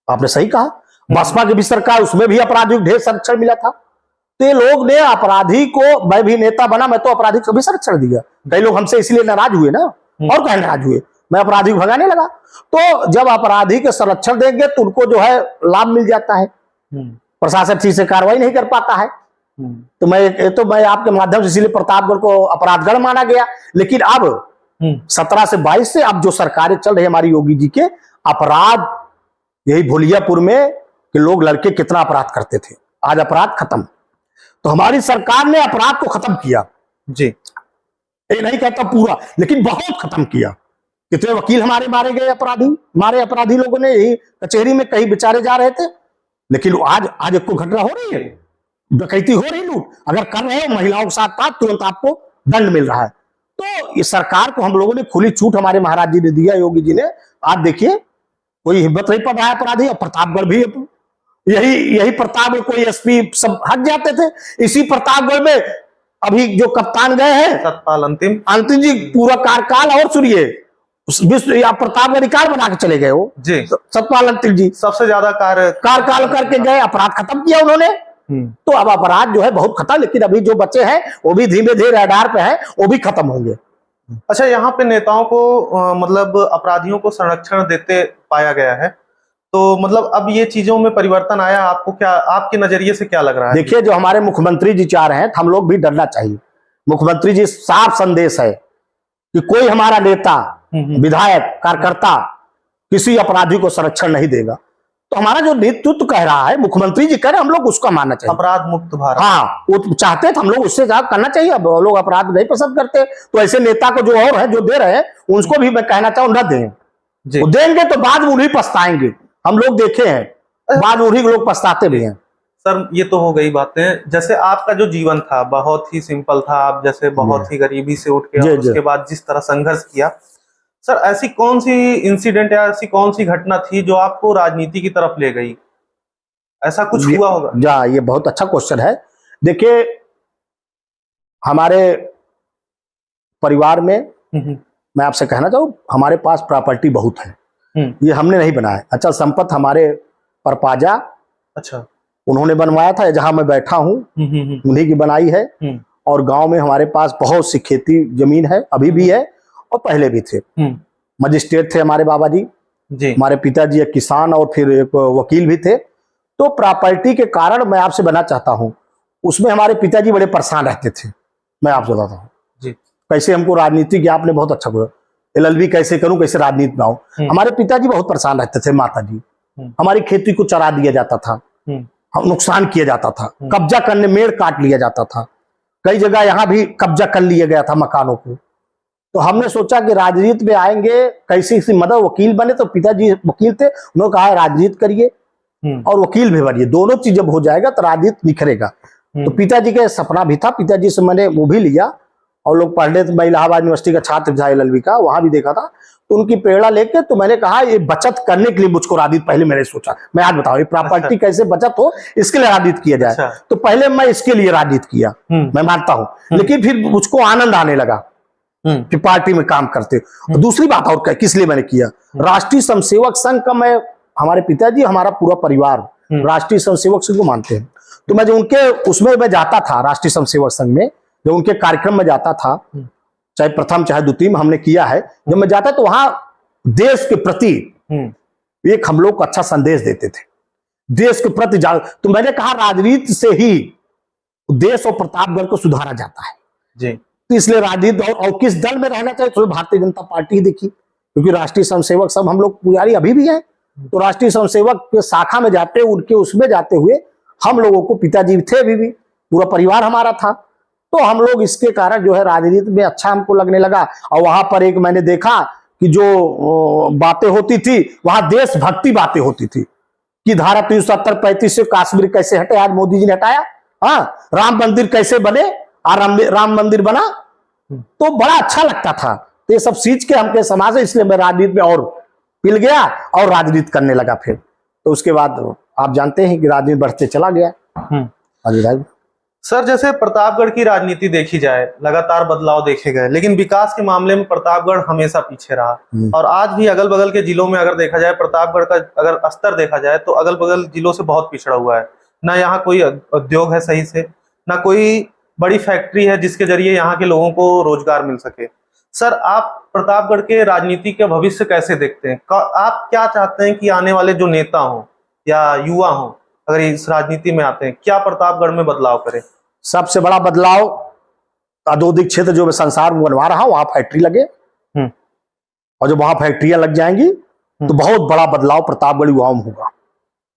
Speaker 2: आपने सही कहा। बसपा की भी सरकार, उसमें भी अपराधियों को ढेर संरक्षण मिला था। तो ये लोग ने अपराधी को, मैं भी नेता बना, मैं तो अपराधी को भी संरक्षण दिया। कई लोग हमसे इसलिए नाराज हुए ना, और कहीं नाराज हुए, मैं अपराधी को भगाने लगा। तो जब अपराधी के संरक्षण देंगे तो उनको जो है लाभ मिल जाता है, प्रशासन ठीक से कार्रवाई नहीं कर पाता है। तो मैं आपके माध्यम से इसलिए प्रतापगढ़ को अपराधगढ़ माना गया। लेकिन अब 17 से 22 से अब जो सरकारें चल रही है हमारी योगी जी के, अपराध यही भोलियापुर में कि लोग लड़के कितना अपराध करते थे, आज अपराध खत्म। तो हमारी सरकार ने अपराध को खत्म किया
Speaker 1: जी,
Speaker 2: ये नहीं कहता पूरा, लेकिन बहुत खत्म किया। कितने वकील हमारे मारे गए, अपराधी लोगों ने, यही कचहरी में कहीं बेचारे जा रहे थे। लेकिन आज एक को घटना हो रही है, डकैती हो रही, लूट अगर कर रहे हो महिलाओं के साथ था, तुरंत आपको दंड मिल रहा है। तो इस सरकार को हम लोगों ने खुली छूट हमारे महाराज जी ने दिया, योगी जी ने। आज देखिए कोई हिम्मत नहीं पड़ रहा है अपराधी, और प्रतापगढ़ भी यही प्रतापगढ़ कोई एसपी सब हट जाते थे। इसी प्रतापगढ़ में अभी जो कप्तान गए हैं
Speaker 1: सतपाल
Speaker 2: अंतिम जी, पूरा कार्यकाल और सुनिए, विश्व या प्रतापगढ़ रिकॉर्ड बना के चले गए वो
Speaker 1: जी,
Speaker 2: सतपाल अंतिम जी
Speaker 1: सबसे ज्यादा
Speaker 2: कार्यकाल करके गए, अपराध खत्म किया उन्होंने। तो अब अपराध जो है बहुत खत्म, लेकिन अभी जो बच्चे हैं वो भी धीमे धीरे रडार पे हैं, वो भी खत्म होंगे।
Speaker 1: अच्छा, यहाँ पे नेताओं को मतलब अपराधियों को संरक्षण देते पाया गया है, तो मतलब अब ये चीजों में परिवर्तन आया, आपको क्या, आपके नजरिए से क्या लग रहा है?
Speaker 2: देखिए, जो हमारे मुख्यमंत्री जी चाह रहे हैं, हम लोग भी डरना चाहिए। मुख्यमंत्री जी साफ संदेश है कि कोई हमारा नेता, विधायक, कार्यकर्ता किसी अपराधी को संरक्षण नहीं देगा। तो हमारा जो नेतृत्व कह रहा है, मुख्यमंत्री जी कह रहे, हम लोग उसका मानना चाहिए।
Speaker 1: अपराध मुक्त भारत,
Speaker 2: हाँ, वो चाहते थे, हम लोग उससे करना चाहिए। अब लोग अपराध नहीं पसंद करते, तो ऐसे नेता को जो और है, जो दे रहे हैं, उनको भी मैं कहना चाहूँ न दें। वो देंगे तो बाद में उन्हीं पछताएंगे। हम लोग देखे हैं, बाद में उन्हीं लोग पछताते भी हैं।
Speaker 1: सर ये तो हो गई बातें। जैसे आपका जो जीवन था बहुत ही सिंपल था, आप जैसे बहुत ही गरीबी से उठ के और उसके बाद जिस तरह संघर्ष किया, सर ऐसी कौन सी इंसिडेंट या ऐसी कौन सी घटना थी जो आपको राजनीति की तरफ ले गई? ऐसा कुछ हुआ होगा?
Speaker 2: जा, ये बहुत अच्छा क्वेश्चन है। देखिए, हमारे परिवार में मैं आपसे कहना चाहूँ, हमारे पास प्रॉपर्टी बहुत है, ये हमने नहीं बनाया। अचल संपत्ति हमारे परपाजा,
Speaker 1: अच्छा,
Speaker 2: उन्होंने बनवाया था, जहां मैं बैठा हूँ उन्हीं की बनाई है। और गांव में हमारे पास बहुत सी खेती जमीन है, अभी भी है और पहले भी थे। मजिस्ट्रेट थे हमारे बाबा जी, हमारे पिताजी एक किसान और फिर एक वकील भी थे। तो प्रॉपर्टी के कारण मैं आपसे बताना चाहता हूँ, उसमें हमारे पिताजी बड़े परेशान रहते थे। मैं आपसे बताता हूँ कैसे हमको राजनीति की, आपने बहुत अच्छा बोला, LLB कैसे करूं, कैसे राजनीति में आऊं। हमारे पिताजी बहुत परेशान रहते थे, माता जी, हमारी खेती को चरा दिया जाता था, नुकसान किया जाता था, कब्जा करने, मेड़ काट लिया जाता था, कई जगह यहाँ भी कब्जा कर लिया गया था मकानों को। तो हमने सोचा कि राजनीति में आएंगे, कैसी मदद, वकील बने, तो पिताजी वकील थे, उन्होंने कहा राजनीति करिए और वकील भी बनिए, दोनों चीज जब हो जाएगा तो राजनीति निखरेगा। तो पिताजी का सपना भी था, पिताजी से मैंने वो भी लिया और लोग पढ़ने, मैं इलाहाबाद यूनिवर्सिटी का छात्र था LLB का, वहां भी देखा था। तो उनकी प्रेरणा लेके तो मैंने कहा ये बचत करने के लिए मुझको राजनीति पहले मैंने सोचा, मैं आज बताऊं ये प्रॉपर्टी कैसे बचत हो इसके लिए राजनीति किया जाए।
Speaker 1: अच्छा।
Speaker 2: तो पहले मैं इसके लिए राजनीति किया, मैं मानता हूं, लेकिन फिर मुझको आनंद आने लगा कि पार्टी में काम करते। और दूसरी बात और किस लिए मैंने किया, राष्ट्रीय स्वयंसेवक संघ का मैं, हमारे पिताजी हमारा पूरा परिवार राष्ट्रीय स्वयंसेवक संघ को मानते हैं। तो मैं जो उनके उसमें मैं जाता था राष्ट्रीय स्वयंसेवक संघ में, जो उनके कार्यक्रम में जाता था, चाहे प्रथम चाहे द्वितीय में हमने किया है, जब मैं जाता तो वहां देश के प्रति एक हम लोग को अच्छा संदेश देते थे, देश के प्रति तो मैंने कहा राजनीति से ही देश और प्रतापगढ़ को सुधारा जाता है
Speaker 1: जी।
Speaker 2: तो इसलिए राजनीति और किस दल में रहना चाहिए, तो भारतीय जनता पार्टी ही देखी, क्योंकि राष्ट्रीय स्वयंसेवक सब हम लोग पुजारी अभी भी हैं, तो राष्ट्रीय स्वयंसेवक के शाखा में जाते उनके उसमें जाते हुए हम लोगों को, पिताजी थे अभी भी, पूरा परिवार हमारा था, तो हम लोग इसके कारण जो है राजनीति में अच्छा हमको लगने लगा। और वहां पर एक मैंने देखा कि जो बातें होती थी वहां देशभक्ति बातें होती थी कि धारा 370-35 से कश्मीर कैसे हटे, आज मोदी जी ने हटाया, हाँ, राम मंदिर कैसे बने, राम मंदिर बना, तो बड़ा अच्छा लगता था। तो ये सब सीख के हमके समाज है, इसलिए मैं राजनीति में और पिल गया और राजनीति करने लगा। फिर तो उसके बाद आप जानते हैं कि राजनीति बढ़ते चला गया।
Speaker 1: सर, जैसे प्रतापगढ़ की राजनीति देखी जाए, लगातार बदलाव देखे गए, लेकिन विकास के मामले में प्रतापगढ़ हमेशा पीछे रहा। और आज भी अगल बगल के जिलों में अगर देखा जाए, प्रतापगढ़ का अगर स्तर देखा जाए तो अगल बगल जिलों से बहुत पिछड़ा हुआ है। ना यहाँ कोई उद्योग है सही से, ना कोई बड़ी फैक्ट्री है जिसके जरिए यहाँ के लोगों को रोजगार मिल सके। सर, आप प्रतापगढ़ के राजनीति के भविष्य कैसे देखते हैं? आप क्या चाहते हैं कि आने वाले जो नेता हों या युवा हों, अगर इस राजनीति में आते हैं, क्या प्रतापगढ़ में बदलाव करें?
Speaker 2: सबसे बड़ा बदलाव औद्योगिक क्षेत्र जो मैं संसार में बनवा रहा हूं, वहां फैक्ट्री लगे, और जब वहां फैक्ट्रियां लग जाएंगी तो बहुत बड़ा बदलाव प्रतापगढ़ युवाओं में होगा।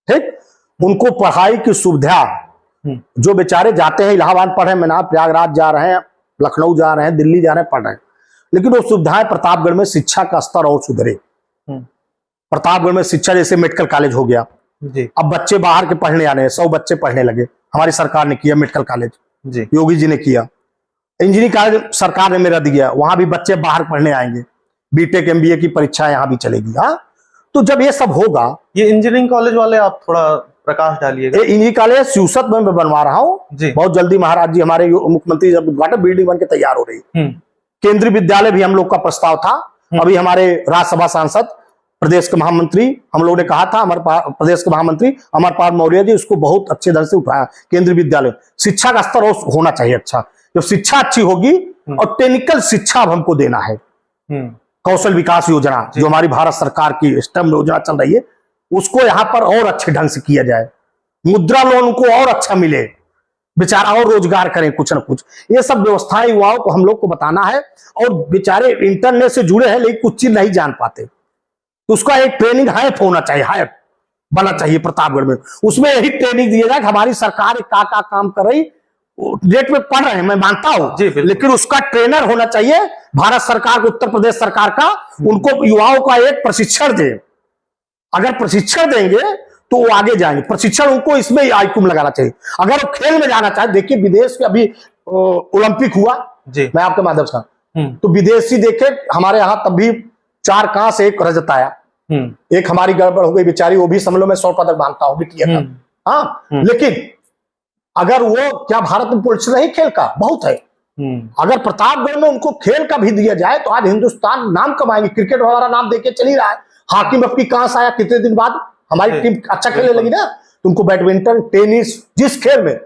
Speaker 2: ठीक, उनको पढ़ाई की सुविधा, जो बेचारे जाते हैं इलाहाबाद पढ़े, मैना प्रयागराज जा रहे हैं, लखनऊ जा रहे हैं, दिल्ली जा रहे हैं, पढ़ रहे हैं, लेकिन वो सुविधाएं प्रतापगढ़ में शिक्षा का स्तर और सुधरे। प्रतापगढ़ में शिक्षा, जैसे मेडिकल कॉलेज हो गया
Speaker 1: जी।
Speaker 2: अब बच्चे बाहर के पढ़ने आ रहे हैं, 100 बच्चे पढ़ने लगे, हमारी सरकार ने किया मेडिकल कॉलेज
Speaker 1: जी,
Speaker 2: योगी जी ने किया। इंजीनियरिंग कॉलेज सरकार ने मेरा दिया, वहां भी बच्चे बाहर पढ़ने आएंगे, बीटेक एमबीए की परीक्षा यहाँ भी चलेगी। हाँ, तो जब ये सब होगा,
Speaker 1: ये इंजीनियरिंग कॉलेज वाले आप थोड़ा प्रकाश डालिएगा।
Speaker 2: इंजीनियरिंग कॉलेज सिउसत में मैं बनवा रहा हूँ बहुत जल्दी, महाराज जी हमारे मुख्यमंत्री जब उद्घाटन, बिल्डिंग बन के तैयार हो रही। केंद्रीय विद्यालय भी हम लोग का प्रस्ताव था, अभी हमारे राज्यसभा सांसद प्रदेश के महामंत्री, हम लोगों ने कहा था, हमारे प्रदेश के महामंत्री अमरपाल मौर्य जी उसको बहुत अच्छे ढंग से उठाया। केंद्रीय विद्यालय, शिक्षा का स्तर होना चाहिए अच्छा, जब शिक्षा अच्छी होगी, और टेक्निकल शिक्षा अब हमको देना है। कौशल विकास योजना जो हमारी भारत सरकार की स्टेम योजना चल रही है, उसको यहाँ पर और अच्छे ढंग से किया जाए, मुद्रा लोन को और अच्छा मिले, बेचारा और रोजगार करें कुछ ना कुछ। ये सब व्यवस्थाएं युवाओं को हम लोग को बताना है। और बेचारे इंटरनेट से जुड़े हैं लेकिन कुछ चीज नहीं जान पाते, तो उसका एक ट्रेनिंग हाइप होना चाहिए, हाइप बना चाहिए प्रतापगढ़ में। उसमें यही ट्रेनिंग दिया जाए कि हमारी सरकार क्या क्या काम कर रही, डेट में पढ़ रहे हैं मैं मानता हूं, लेकिन उसका ट्रेनर होना चाहिए भारत सरकार, उत्तर प्रदेश सरकार का, उनको युवाओं का एक प्रशिक्षण दे। अगर प्रशिक्षण देंगे तो वो आगे जाएंगे। प्रशिक्षण उनको इसमें आईक्यू लगाना चाहिए। अगर वो खेल में जाना चाहे, देखिए विदेश के अभी ओलंपिक हुआ जी, मैं आपके माध्यम से, तो विदेशी देखे हमारे यहाँ तब भी 4 कांस 1 रजत आया, एक हमारी गड़बड़ हो गई बेचारी, वो भी समझ लो मैं 100 पदक मानता हूं बिटिया का। हाँ, लेकिन अगर वो क्या भारत में पोजिशन नहीं खेल का बहुत है, अगर प्रतापगढ़ में उनको खेल का भी दिया जाए तो आज हिंदुस्तान नाम कमाएंगे। क्रिकेट हमारा नाम देके चल ही रहा है, हॉकी में अपनी कहां से आया, कितने दिन बाद हमारी टीम अच्छा खेलने लगी ना। तुमको बैडमिंटन, टेनिस, जिस खेल में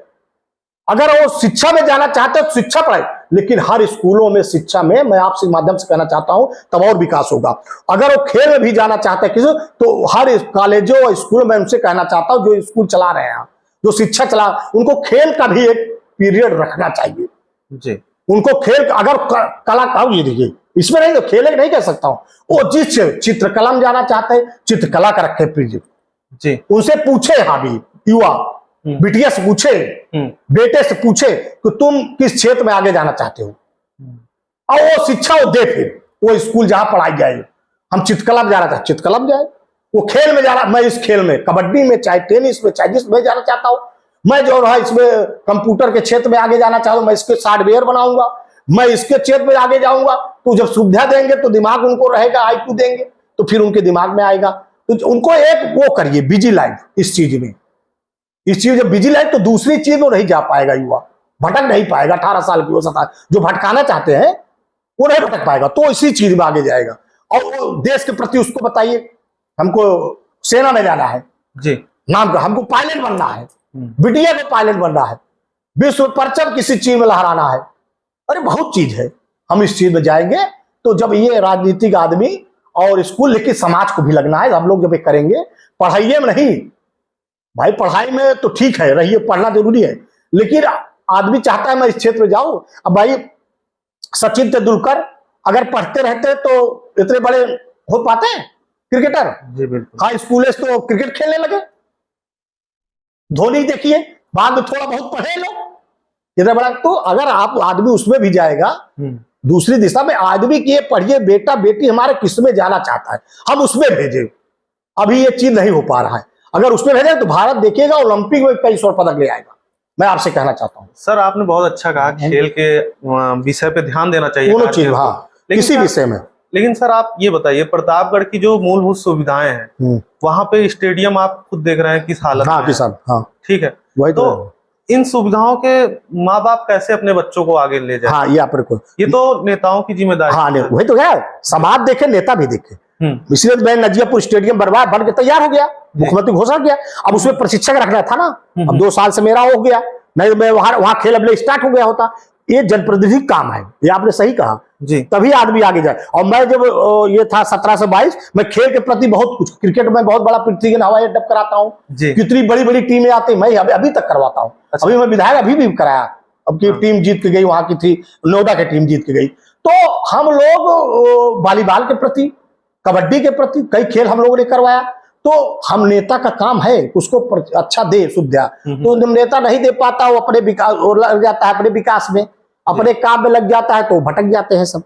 Speaker 2: अगर वो शिक्षा में जाना चाहते हो तो शिक्षा पढ़ाई, लेकिन हर स्कूलों में शिक्षा में मैं आपसे माध्यम से कहना चाहता हूं तब और विकास होगा। अगर वो खेल में भी जाना चाहते हैं किसी, तो हर कॉलेजों और स्कूलों में उनसे कहना चाहता हूं जो स्कूल चला रहे हैं, जो शिक्षा चला, उनको खेल का भी एक पीरियड रखना चाहिए जी। उनको खेल, अगर कला का, ये देखिए इसमें नहीं तो खेले नहीं कह सकता हूं, वो जिस चित्रकला में जाना चाहते हैं चित्रकला का रखे पीरियड जी। उनसे पूछे, हाँ भी युवा बिटिया से पूछे, बेटे से पूछे कि तुम किस क्षेत्र में आगे जाना चाहते हो, और वो शिक्षा वो दे, फिर वो स्कूल जहां पढ़ाई जाए। हम चित्रकला में जाना चाहते चित्रकला में जाए, वो खेल में जाना, मैं इस खेल में कबड्डी में चाहे टेनिस में चाहे जिसमें जाना चाहता हूं, मैं जो है इसमें कंप्यूटर के क्षेत्र में आगे जाना चाहता हूं, मैं इसके सॉफ्टवेयर बनाऊंगा, मैं इसके क्षेत्र में आगे जाऊंगा, तो जब सुविधा देंगे तो दिमाग उनको रहेगा, आईक्यू देंगे तो फिर उनके दिमाग में आएगा। तो उनको एक वो करिए बिजी लाइफ इस चीज में, इस चीज जब बिजी लाइफ तो दूसरी चीज में नहीं जा पाएगा, युवा भटक नहीं पाएगा। 18 साल की हो सकता जो भटकाना चाहते हैं वो नहीं भटक पाएगा, तो इसी चीज में आगे जाएगा। और वो देश के प्रति उसको बताइए, हमको सेना में जाना है
Speaker 1: जी,
Speaker 2: नाम का, हमको पायलट बनना है, बिटिया को पायलट बनना है, विश्व परचम किसी चीज में लहराना है, अरे बहुत चीज है। हम इस चीज में जाएंगे तो जब ये राजनीतिक आदमी और स्कूल, लेकिन समाज को भी लगना है। हम लोग जब ये करेंगे, पढ़ाइए में नहीं भाई, पढ़ाई में तो ठीक है, रहिए, पढ़ना जरूरी है, लेकिन आदमी चाहता है मैं इस क्षेत्र में जाऊं। अब भाई सचिन तेंदुलकर अगर पढ़ते रहते तो इतने बड़े हो पाते हैं क्रिकेटर?
Speaker 1: जी बिल्कुल।
Speaker 2: हाँ, स्कूल तो क्रिकेट खेलने लगे। धोनी देखिए, बाद में थोड़ा बहुत पढ़े लोग इतना बड़ा। तो अगर आप आदमी उसमें भी जाएगा दूसरी दिशा में, आदमी की ये पढ़िए बेटा बेटी हमारे किस में जाना चाहता है, हम उसमें भेजे। अभी ये चीज नहीं हो पा रहा है, अगर उसमें भेजे तो भारत देखिएगा ओलंपिक में कई स्वर्ण पदक ले आएगा। मैं आपसे कहना चाहता हूँ
Speaker 1: सर, आपने बहुत अच्छा कहा, खेल के विषय पे ध्यान देना चाहिए
Speaker 2: दोनों चीज, हाँ, किसी विषय में।
Speaker 1: लेकिन सर आप ये बताइए, प्रतापगढ़ की जो मूलभूत सुविधाएं हैं, वहां पे स्टेडियम आप खुद देख रहे हैं किस हालत में है।
Speaker 2: हाँ,
Speaker 1: ठीक है,
Speaker 2: वही
Speaker 1: तो इन सुविधाओं के माँ बाप कैसे अपने बच्चों को आगे ले जाए?
Speaker 2: हाँ, ये आप
Speaker 1: ये तो नेताओं की जिम्मेदारी।
Speaker 2: हाँ, वही तो है, समाज देखे, नेता भी देखे। इसलिए मैं नजियापुर स्टेडियम बर्बाद बन के तैयार हो गया, मुख्यमंत्री घोषणा किया। अब उसमें प्रशिक्षक रखना था ना, अब 2 साल से मेरा हो गया, नहीं तो मैं वहां खेल अब स्टार्ट हो गया होता। ये जनप्रतिनिधि काम है, ये आपने सही कहा
Speaker 1: जी,
Speaker 2: तभी आदमी आगे जाए। और मैं जब ये था 17 से 22, मैं खेल के प्रति बहुत कुछ, क्रिकेट में बहुत बड़ा पृथ्वी हवाई अड्डा कराता हूँ, कितनी बड़ी बड़ी टीमें आती, मैं अभी तक करवाता हूँ।
Speaker 1: अच्छा।
Speaker 2: अभी मैं विधायक अभी भी कराया, अब की टीम जीत के गई, वहां की थी नोएडा की टीम जीत के गई। तो हम लोग वॉलीबॉल के प्रति, कबड्डी के प्रति कई खेल हम लोगों ने करवाया। तो हम नेता का काम है उसको अच्छा दे सुविधा। तो जब नेता नहीं दे पाता, वो अपने विकास लग जाता है, अपने विकास में, अपने काम में लग जाता है, तो भटक जाते हैं सब।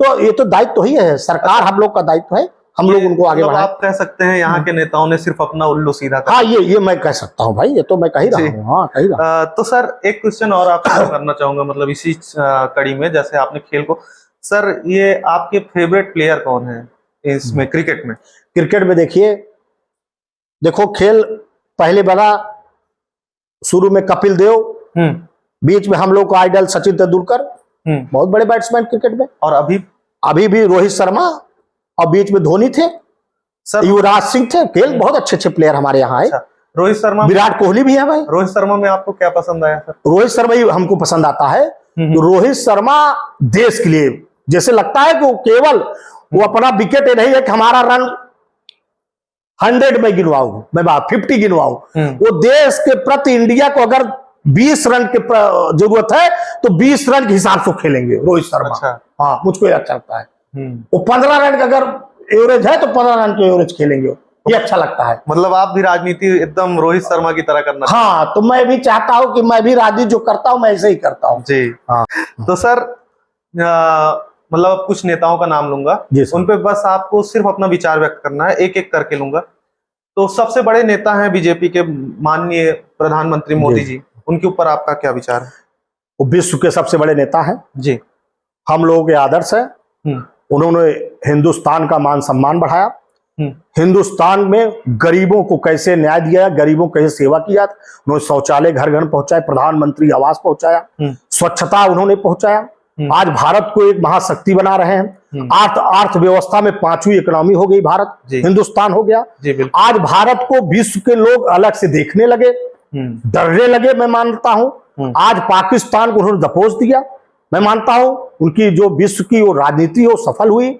Speaker 2: तो ये तो दायित्व ही है, सरकार हम लोग का दायित्व है, हम लोग उनको आगे बढ़ाएं।
Speaker 1: आप कह सकते हैं यहाँ के नेताओं ने सिर्फ अपना उल्लू सीधा कर।
Speaker 2: हाँ, ये मैं कह सकता हूँ भाई, ये तो मैं कह ही रहा हूँ। हाँ, कह ही रहा।
Speaker 1: तो सर एक क्वेश्चन और आपसे करना चाहूंगा, मतलब इसी कड़ी में, जैसे आपने खेल को, सर ये आपके फेवरेट प्लेयर कौन है इसमें, क्रिकेट में?
Speaker 2: क्रिकेट में देखो खेल पहले बना शुरू में कपिल देव, बीच में हम लोग का आइडल सचिन तेंदुलकर, बहुत बड़े बैट्समैन क्रिकेट में, और अभी भी रोहित शर्मा, और बीच में धोनी थे, सर युवराज सिंह थे। खेल बहुत अच्छे अच्छे प्लेयर हमारे यहाँ है।
Speaker 1: रोहित शर्मा,
Speaker 2: विराट कोहली भी है भाई।
Speaker 1: रोहित शर्मा में आपको क्या पसंद आया सर?
Speaker 2: रोहित शर्मा ही हमको पसंद आता है। तो रोहित शर्मा देश के लिए, जैसे लगता है कि वो केवल वो अपना विकेट नहीं है कि हमारा रन 100 में गिनवाऊ, मैं 50 गिनवाऊ, वो देश के प्रति, इंडिया को अगर 20 रन की जरूरत है तो 20 रन के हिसाब से खेलेंगे रोहित शर्मा।
Speaker 1: अच्छा।
Speaker 2: हाँ, मुझको ये अच्छा लगता है। वो 15 रन का अगर एवरेज है तो 15 रन के एवरेज खेलेंगे, ये अच्छा लगता है।
Speaker 1: मतलब आप भी राजनीति एकदम रोहित शर्मा की तरह करना?
Speaker 2: हाँ, तो मैं भी चाहता हूँ कि मैं भी राजनीति जो करता हूँ मैं ऐसे ही करता हूँ
Speaker 1: जी।
Speaker 2: हाँ।
Speaker 1: तो सर मतलब कुछ नेताओं का नाम लूंगा, उन पे बस आपको सिर्फ अपना विचार व्यक्त करना है, एक एक करके लूंगा। तो सबसे बड़े नेता हैं बीजेपी के माननीय प्रधानमंत्री मोदी जी, उनके ऊपर आपका क्या विचार है?
Speaker 2: वो विश्व के सबसे बड़े नेता हैं
Speaker 1: जी,
Speaker 2: हम लोगों के आदर्श है। उन्होंने हिंदुस्तान का मान सम्मान बढ़ाया, हिंदुस्तान में गरीबों को कैसे न्याय दिया, गरीबों को कैसे सेवा किया, उन्होंने शौचालय घर घर पहुंचाए, प्रधानमंत्री आवास पहुंचाया, स्वच्छता उन्होंने पहुंचाया। आज भारत को एक महाशक्ति बना रहे हैं। अर्थव्यवस्था में 5वीं इकोनॉमी हो गई भारत, हिंदुस्तान हो गया। आज भारत को विश्व के लोग अलग से देखने लगे, डरने लगे। मैं मानता हूं आज पाकिस्तान को उन्होंने दबोच दिया। मैं मानता हूं उनकी जो विश्व की वो राजनीति हो सफल हुई।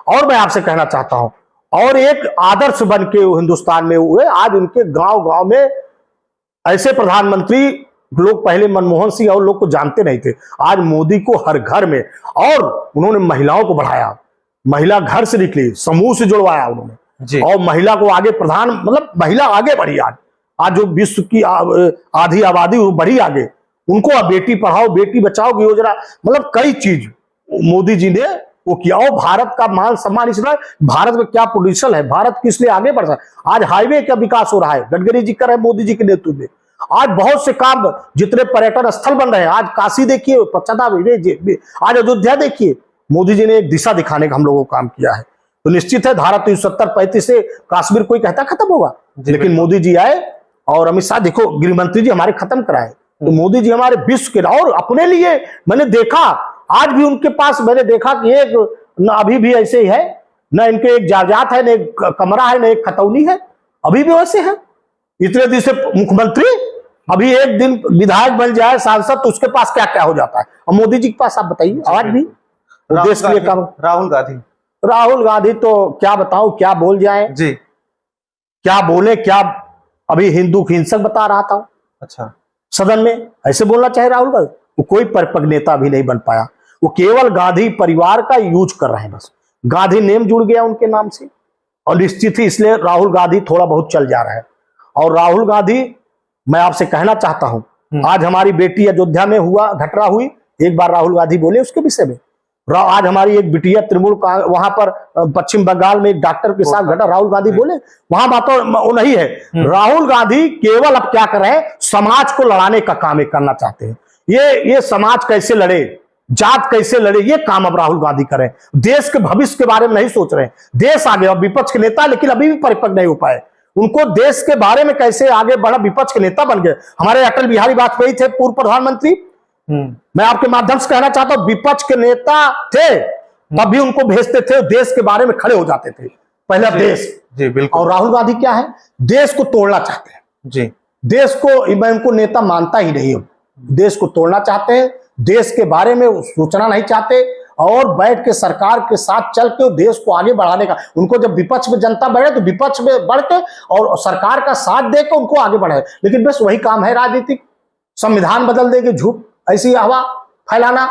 Speaker 2: और मैं आपसे कहना चाहता हूं, और एक आदर्श बन के हिंदुस्तान में हुए। आज उनके गांव गांव में ऐसे प्रधानमंत्री लोग पहले मनमोहन सिंह और लोग को जानते नहीं थे, आज मोदी को हर घर में, और उन्होंने महिलाओं को बढ़ाया, महिला घर से निकली, समूह से जुड़वाया उन्होंने, और महिला को आगे प्रधान, मतलब महिला आगे बढ़ी। आज जो विश्व की आधी आबादी वो बढ़ी आगे, उनको बेटी पढ़ाओ बेटी बचाओ की योजना, मतलब कई चीज मोदी जी ने वो किया। और भारत का मान सम्मान इसलिए, भारत में क्या पोटेंशियल है, भारत किस लिए आगे बढ़ रहा है। आज हाईवे का विकास हो रहा है, गडकरी जी कर रहे हैं मोदी जी के नेतृत्व में। आज बहुत से काम, जितने पर्यटन स्थल बन रहे हैं, आज काशी देखिए, आज अयोध्या देखिए, मोदी जी ने एक दिशा दिखाने का हम लोगों को काम किया है। तो निश्चित है धारा 370-35 से कश्मीर कोई कहता खत्म होगा, लेकिन मोदी जी आए और अमित शाह, देखो गृह मंत्री जी हमारे खत्म कराए, तो मोदी जी हमारे विश्व के, और अपने लिए मैंने देखा आज भी उनके पास, मैंने देखा कि एक न अभी भी ऐसे ही है, न इनके एक जायदाद है, न एक कमरा है, न एक खतौनी है, अभी भी वैसे है। इतने दिन से मुख्यमंत्री, अभी एक दिन विधायक बन जाए सांसद तो उसके पास क्या क्या हो जाता है, और मोदी जी के पास आप बताइए आज भी देश के लिए काम। राहुल गांधी तो क्या बताऊं, क्या बोल जाए
Speaker 1: जी,
Speaker 2: क्या बोले, क्या अभी हिंदू हिंसक बता रहा था।
Speaker 1: अच्छा,
Speaker 2: सदन में ऐसे बोलना चाहे राहुल गांधी, वो कोई परिपक्व नेता भी नहीं बन पाया, वो केवल गांधी परिवार का यूज कर रहे हैं, बस गांधी नेम जुड़ गया उनके नाम से, और निश्चित ही इसलिए राहुल गांधी थोड़ा बहुत चल जा रहा है। और राहुल गांधी, मैं आपसे कहना चाहता हूं, आज हमारी बेटी अयोध्या में हुआ, घटना हुई, एक बार राहुल गांधी बोले उसके विषय में। आज हमारी एक बिटिया तृणमूल वहां पर पश्चिम बंगाल में एक डॉक्टर के साथ घटा, राहुल गांधी बोले, वहां बात वो नहीं है। राहुल गांधी केवल अब क्या कर रहे हैं, समाज को लड़ाने का काम करना चाहते हैं। ये समाज कैसे लड़े, जात कैसे लड़े, ये काम अब राहुल गांधी करें। देश के भविष्य के बारे में नहीं सोच रहे हैं। देश आगे, अब विपक्ष के नेता लेकिन अभी भी परिपक्व नहीं हो पाए, उनको देश के बारे में कैसे आगे बढ़ा, विपक्ष के नेता बन गए। हमारे अटल बिहारी वाजपेयी थे पूर्व प्रधानमंत्री, मैं आपके माध्यम से कहना चाहता हूं, विपक्ष के नेता थे तब भी उनको भेजते थे, देश के बारे में खड़े हो जाते थे, पहला देश।
Speaker 1: जी बिल्कुल।
Speaker 2: और राहुल गांधी क्या है, देश को तोड़ना चाहते हैं।
Speaker 1: जी,
Speaker 2: देश को, मैं उनको नेता मानता ही नहीं हूं, देश को तोड़ना चाहते हैं, देश के बारे में सोचना नहीं चाहते, और बैठ के सरकार के साथ चल के देश को आगे बढ़ाने का, उनको जब विपक्ष में जनता बढ़े तो विपक्ष में बढ़ के और सरकार का साथ देकर उनको आगे बढ़ाए। लेकिन बस वही काम है राजनीतिक, संविधान बदल देंगे, झूठ ऐसी हवा फैलाना।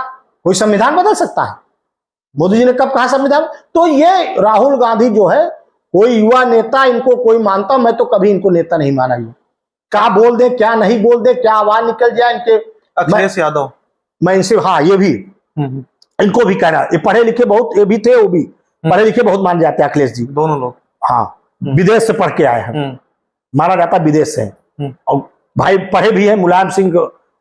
Speaker 2: कोई संविधान बदल सकता है? मोदी जी ने कब कहा संविधान? तो ये राहुल गांधी जो है, कोई युवा नेता इनको कोई मानता, मैं तो कभी इनको नेता नहीं माना। ये क्या बोल दे, क्या नहीं बोल दे, क्या आवाज निकल जाए इनके।
Speaker 1: अखिलेश यादव,
Speaker 2: मैं इनसे, हाँ ये भी, इनको भी कहना, ये पढ़े लिखे बहुत, ये भी थे, वो भी पढ़े लिखे बहुत मान जाते हैं अखिलेश जी,
Speaker 1: दोनों लोग।
Speaker 2: हाँ, विदेश से पढ़ के आए हैं, माना जाता विदेश से। और भाई पढ़े भी है, मुलायम सिंह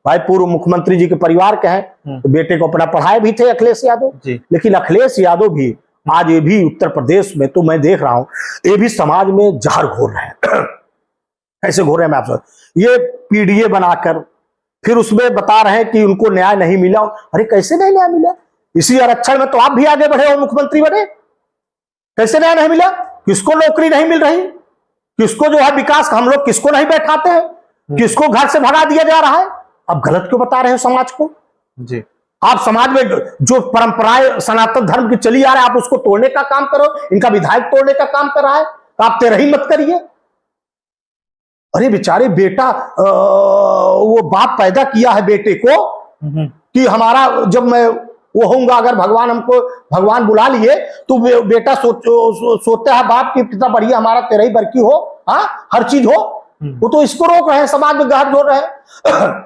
Speaker 2: भाई पूर्व मुख्यमंत्री जी के परिवार के हैं, तो बेटे को अपना पढ़ाए भी थे अखिलेश यादव। लेकिन अखिलेश यादव भी आज, ये भी उत्तर प्रदेश में तो मैं देख रहा हूं, ये भी समाज में जहर घोर रहे हैं। कैसे घोर रहे हैं मैं आपसे, ये पीडीए बनाकर फिर उसमें बता रहे हैं कि उनको न्याय नहीं मिला। अरे कैसे नहीं न्याय मिला? इसी आरक्षण में तो आप भी आगे बढ़े हो, मुख्यमंत्री बने, कैसे न्याय नहीं मिला? किसको नौकरी नहीं मिल रही, किसको जो है विकास, हम लोग किसको नहीं बैठाते हैं, किसको घर से भगा दिया जा रहा है? अब गलत क्यों बता रहे हो समाज को?
Speaker 1: जी,
Speaker 2: आप समाज में जो परंपराएं सनातन धर्म की चली आ रहा है, आप उसको तोड़ने का काम करो। इनका विधायक तोड़ने का काम कर रहा है, आप तेरा ही मत करिए। अरे बेचारे बेटा, वो बाप पैदा किया है बेटे को कि हमारा, जब मैं वो होऊंगा, अगर भगवान हमको, भगवान बुला लिए तो बेटा सोचता है बाप की कितना बढ़िया हमारा तेरा ही बरकी हो, हाँ हर चीज हो। वो तो इसको रोक रहे हैं, समाज में गहर जोड़ रहे हैं।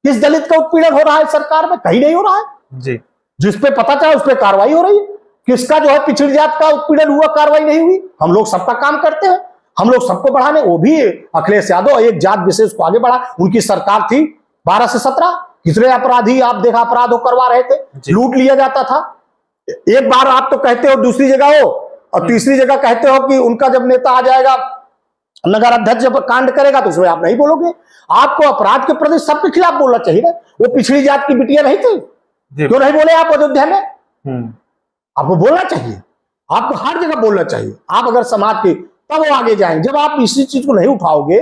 Speaker 2: किस दलित का उत्पीड़न हो रहा है सरकार में? कहीं नहीं हो रहा है
Speaker 1: जी।
Speaker 2: जिस पे पता चला उस पे कार्रवाई हो रही है। किसका जो है पिछड़ी जात का उत्पीड़न हुआ, कार्रवाई नहीं हुई। हम लोग सबका काम करते हैं, हम लोग सबको बढ़ाने, वो भी अखिलेश यादव एक जात विशेष को आगे बढ़ा। उनकी सरकार थी 12 से 17, कितने अपराधी आप देखा अपराध करवा रहे थे, लूट लिया जाता था। एक बार आप तो कहते हो दूसरी जगह हो, और तीसरी जगह कहते हो कि उनका जब नेता आ जाएगा, नगर अध्यक्ष जब कांड करेगा तो उसमें आप नहीं बोलोगे। आपको अपराध के प्रति सबके खिलाफ बोलना चाहिए ना। वो पिछड़ी जात की बिटिया नहीं थी, क्यों नहीं बोले आप अयोध्या में? आपको बोलना चाहिए, आपको हर जगह बोलना चाहिए। आप अगर समाज के, तब वो आगे जाएंगे। जब आप इसी चीज को नहीं उठाओगे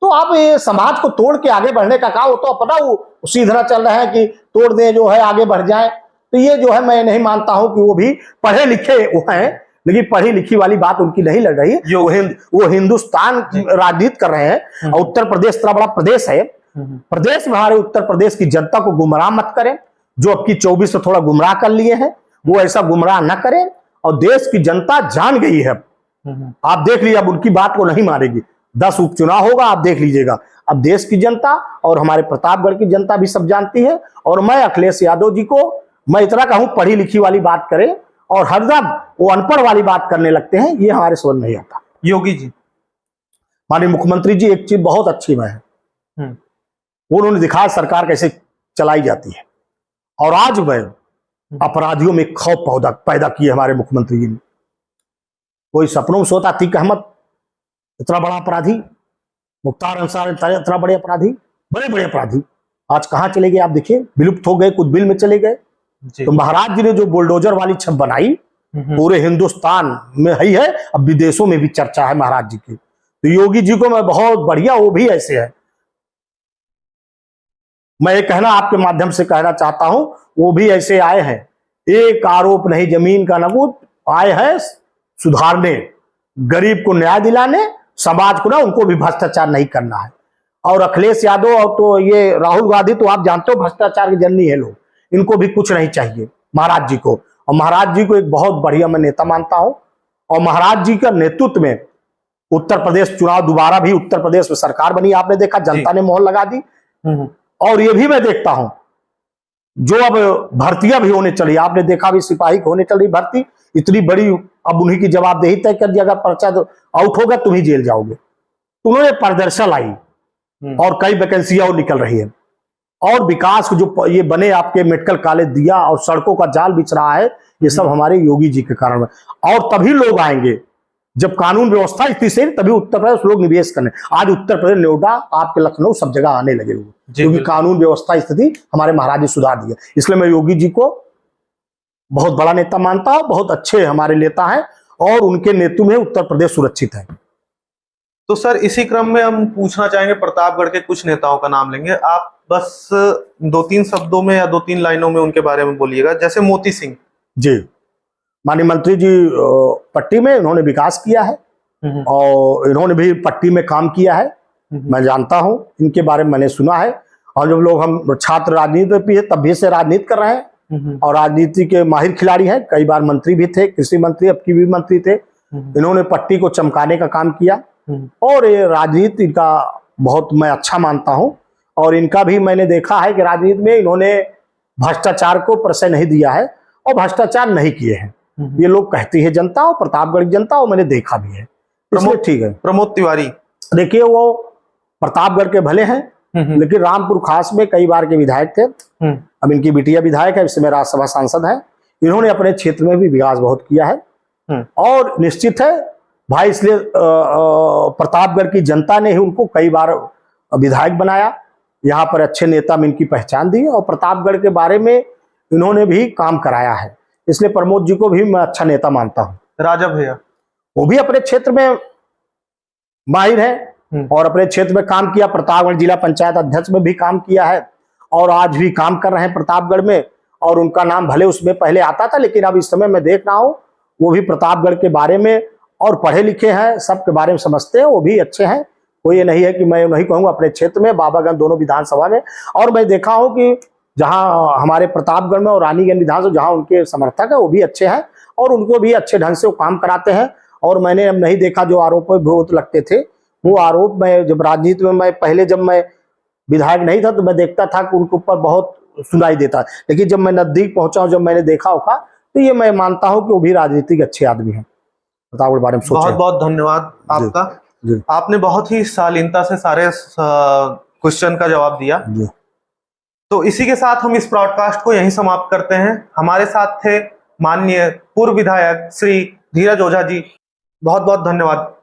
Speaker 2: तो आप ये समाज को तोड़ के आगे बढ़ने का काम, वो तो अपना वो सीधा चल रहा है कि तोड़ दें जो है आगे बढ़ जाए। तो ये जो है मैं नहीं मानता हूं कि वो भी पढ़े लिखे वो हैं, लेकिन पढ़ी लिखी वाली बात उनकी नहीं लड़ रही है। वो हिंदुस्तान राजनीति कर रहे हैं। और उत्तर प्रदेश इतना बड़ा प्रदेश है, प्रदेश में हमारे उत्तर प्रदेश की जनता को गुमराह मत करें। जो अब की 24 में थोड़ा गुमराह कर लिए हैं, वो ऐसा गुमराह न करें। और देश की जनता जान गई है, आप देख लीजिए, अब उनकी बात को नहीं मारेगी। 10 उपचुनाव होगा, आप देख लीजिएगा। अब देश की जनता और हमारे प्रतापगढ़ की जनता भी सब जानती है। और मैं अखिलेश यादव जी को मैं इतना कहूं, पढ़ी लिखी वाली बात करें, और हरदम वो अनपढ़ वाली बात करने लगते हैं, ये हमारे समझ नहीं आता।
Speaker 1: योगी जी,
Speaker 2: माननीय मुख्यमंत्री जी, एक चीज बहुत अच्छी मैं है, वो उन्होंने दिखाया सरकार कैसे चलाई जाती है। और आज मैं अपराधियों में खौफ पैदा की है हमारे मुख्यमंत्री जी ने। कोई सपनों में सोता अतीक अहमद इतना बड़ा अपराधी, मुख्तार अंसार इतना बड़े अपराधी, बड़े बड़े अपराधी आज कहाँ चले गए आप देखिए, विलुप्त हो गए, कुछ बिल में चले गए। तो महाराज जी ने जो बुलडोजर वाली छत बनाई पूरे हिंदुस्तान में ही है, अब विदेशों में भी चर्चा है महाराज जी की। तो योगी जी को मैं बहुत बढ़िया, वो भी ऐसे है। मैं ये कहना आपके माध्यम से कहना चाहता हूं, वो भी ऐसे आए हैं, एक आरोप नहीं जमीन का नबूद, आए हैं सुधारने, गरीब को न्याय दिलाने, समाज को ना उनको भी भ्रष्टाचार नहीं करना है। और अखिलेश यादव और तो ये राहुल गांधी तो आप जानते हो भ्रष्टाचार के जननी है लोग, इनको भी कुछ नहीं चाहिए महाराज जी को। और महाराज जी को एक बहुत बढ़िया मैं नेता मानता हूं। और महाराज जी का नेतृत्व में उत्तर प्रदेश चुनाव, दोबारा भी उत्तर प्रदेश में सरकार बनी, आपने देखा जनता ने मोहर लगा दी। और ये भी मैं देखता हूं जो अब भर्तियां भी होने चली, आपने देखा भी सिपाही होने चल रही भर्ती इतनी बड़ी, अब उन्हीं की जवाबदेही तय कर दी, अगर पर्चा आउट होगा तुम ही जेल जाओगे। तो उन्होंने पारदर्शिता लाई और कई वैकेंसियां और निकल रही है। और विकास जो ये बने आपके मेडिकल कॉलेज दिया और सड़कों का जाल बिछ रहा है, ये सब हमारे योगी जी के कारण है। और तभी लोग आएंगे जब कानून व्यवस्था इतनी सही, तभी उत्तर प्रदेश लोग निवेश करने। आज उत्तर प्रदेश, नोएडा, आपके लखनऊ, सब जगह आने लगे लोग, क्योंकि कानून व्यवस्था स्थिति हमारे महाराज जी सुधार दिया। इसलिए मैं योगी जी को बहुत बड़ा नेता मानता हूं, बहुत अच्छे हमारे नेता हैं और उनके नेतृत्व में उत्तर प्रदेश सुरक्षित है।
Speaker 1: तो सर इसी क्रम में हम पूछना चाहेंगे, प्रतापगढ़ के कुछ नेताओं का नाम लेंगे, आप बस 2-3 शब्दों में या 2-3 लाइनों में उनके बारे में बोलिएगा। जैसे मोती सिंह
Speaker 2: जी, माननीय मंत्री जी पट्टी में इन्होंने विकास किया है और इन्होंने भी पट्टी में काम किया है, मैं जानता हूं, इनके बारे में मैंने सुना है। और जब लोग हम छात्र राजनीति में भी है तब भी से राजनीति कर रहे हैं और राजनीति के माहिर खिलाड़ी हैं, कई बार मंत्री भी थे, कृषि मंत्री, अब की भी मंत्री थे। इन्होंने पट्टी को चमकाने का काम किया और ये राजनीति इनका बहुत मैं अच्छा मानता हूं। और इनका भी मैंने देखा है कि राजनीति में इन्होंने भ्रष्टाचार को प्रश्रय नहीं दिया है और भ्रष्टाचार नहीं किए हैं, ये लोग कहती है जनता और प्रतापगढ़ की जनता, और मैंने देखा भी है, इसलिए ठीक है।
Speaker 1: प्रमोद तिवारी देखिए,
Speaker 2: वो प्रतापगढ़ के भले हैं लेकिन रामपुर खास में कई बार के विधायक थे। अब इनकी बिटिया विधायक है, इस समय राज्यसभा सांसद है। इन्होंने अपने क्षेत्र में भी विकास बहुत किया है और निश्चित है भाई, इसलिए प्रतापगढ़ की जनता ने ही उनको कई बार विधायक बनाया, यहाँ पर अच्छे नेता में इनकी पहचान दी और प्रतापगढ़ के बारे में इन्होंने भी काम कराया है, इसलिए प्रमोद जी को भी मैं अच्छा नेता मानता हूँ।
Speaker 1: राजा भैया,
Speaker 2: वो भी अपने क्षेत्र में माहिर है और अपने क्षेत्र में काम किया, प्रतापगढ़ जिला पंचायत अध्यक्ष में भी काम किया है और आज भी काम कर रहे हैं प्रतापगढ़ में। और उनका नाम भले उसमें पहले आता था, लेकिन अब इस समय मैं देख रहा हूँ वो भी प्रतापगढ़ के बारे में और पढ़े लिखे हैं, सबके बारे में समझते हैं, वो भी अच्छे हैं। कोई ये नहीं है कि मैं नहीं कहूँगा, अपने क्षेत्र में बाबागंज दोनों विधानसभा में। और मैं देखा हूँ कि जहाँ हमारे प्रतापगढ़ में और रानीगंज विधानसभा जहाँ उनके समर्थक है वो भी अच्छे हैं और उनको भी अच्छे ढंग से वो काम कराते हैं। और मैंने अब नहीं देखा जो आरोप बहुत लगते थे, वो आरोप मैं जब राजनीति में, मैं पहले जब मैं विधायक नहीं था तो मैं देखता था कि उनके ऊपर बहुत सुनाई देता, लेकिन जब मैं नजदीक पहुंचा, जब मैंने देखा होगा, तो ये मैं मानता हूं कि वो भी राजनीतिक अच्छे आदमी हैं। प्रतापगढ़ बारे में
Speaker 1: बहुत बहुत धन्यवाद आपका। आपने बहुत ही शालीनता से सारे क्वेश्चन का जवाब दिया। तो इसी के साथ हम इस ब्रॉडकास्ट को यहीं समाप्त करते हैं। हमारे साथ थे माननीय पूर्व विधायक श्री धीरज ओझा जी, बहुत बहुत धन्यवाद।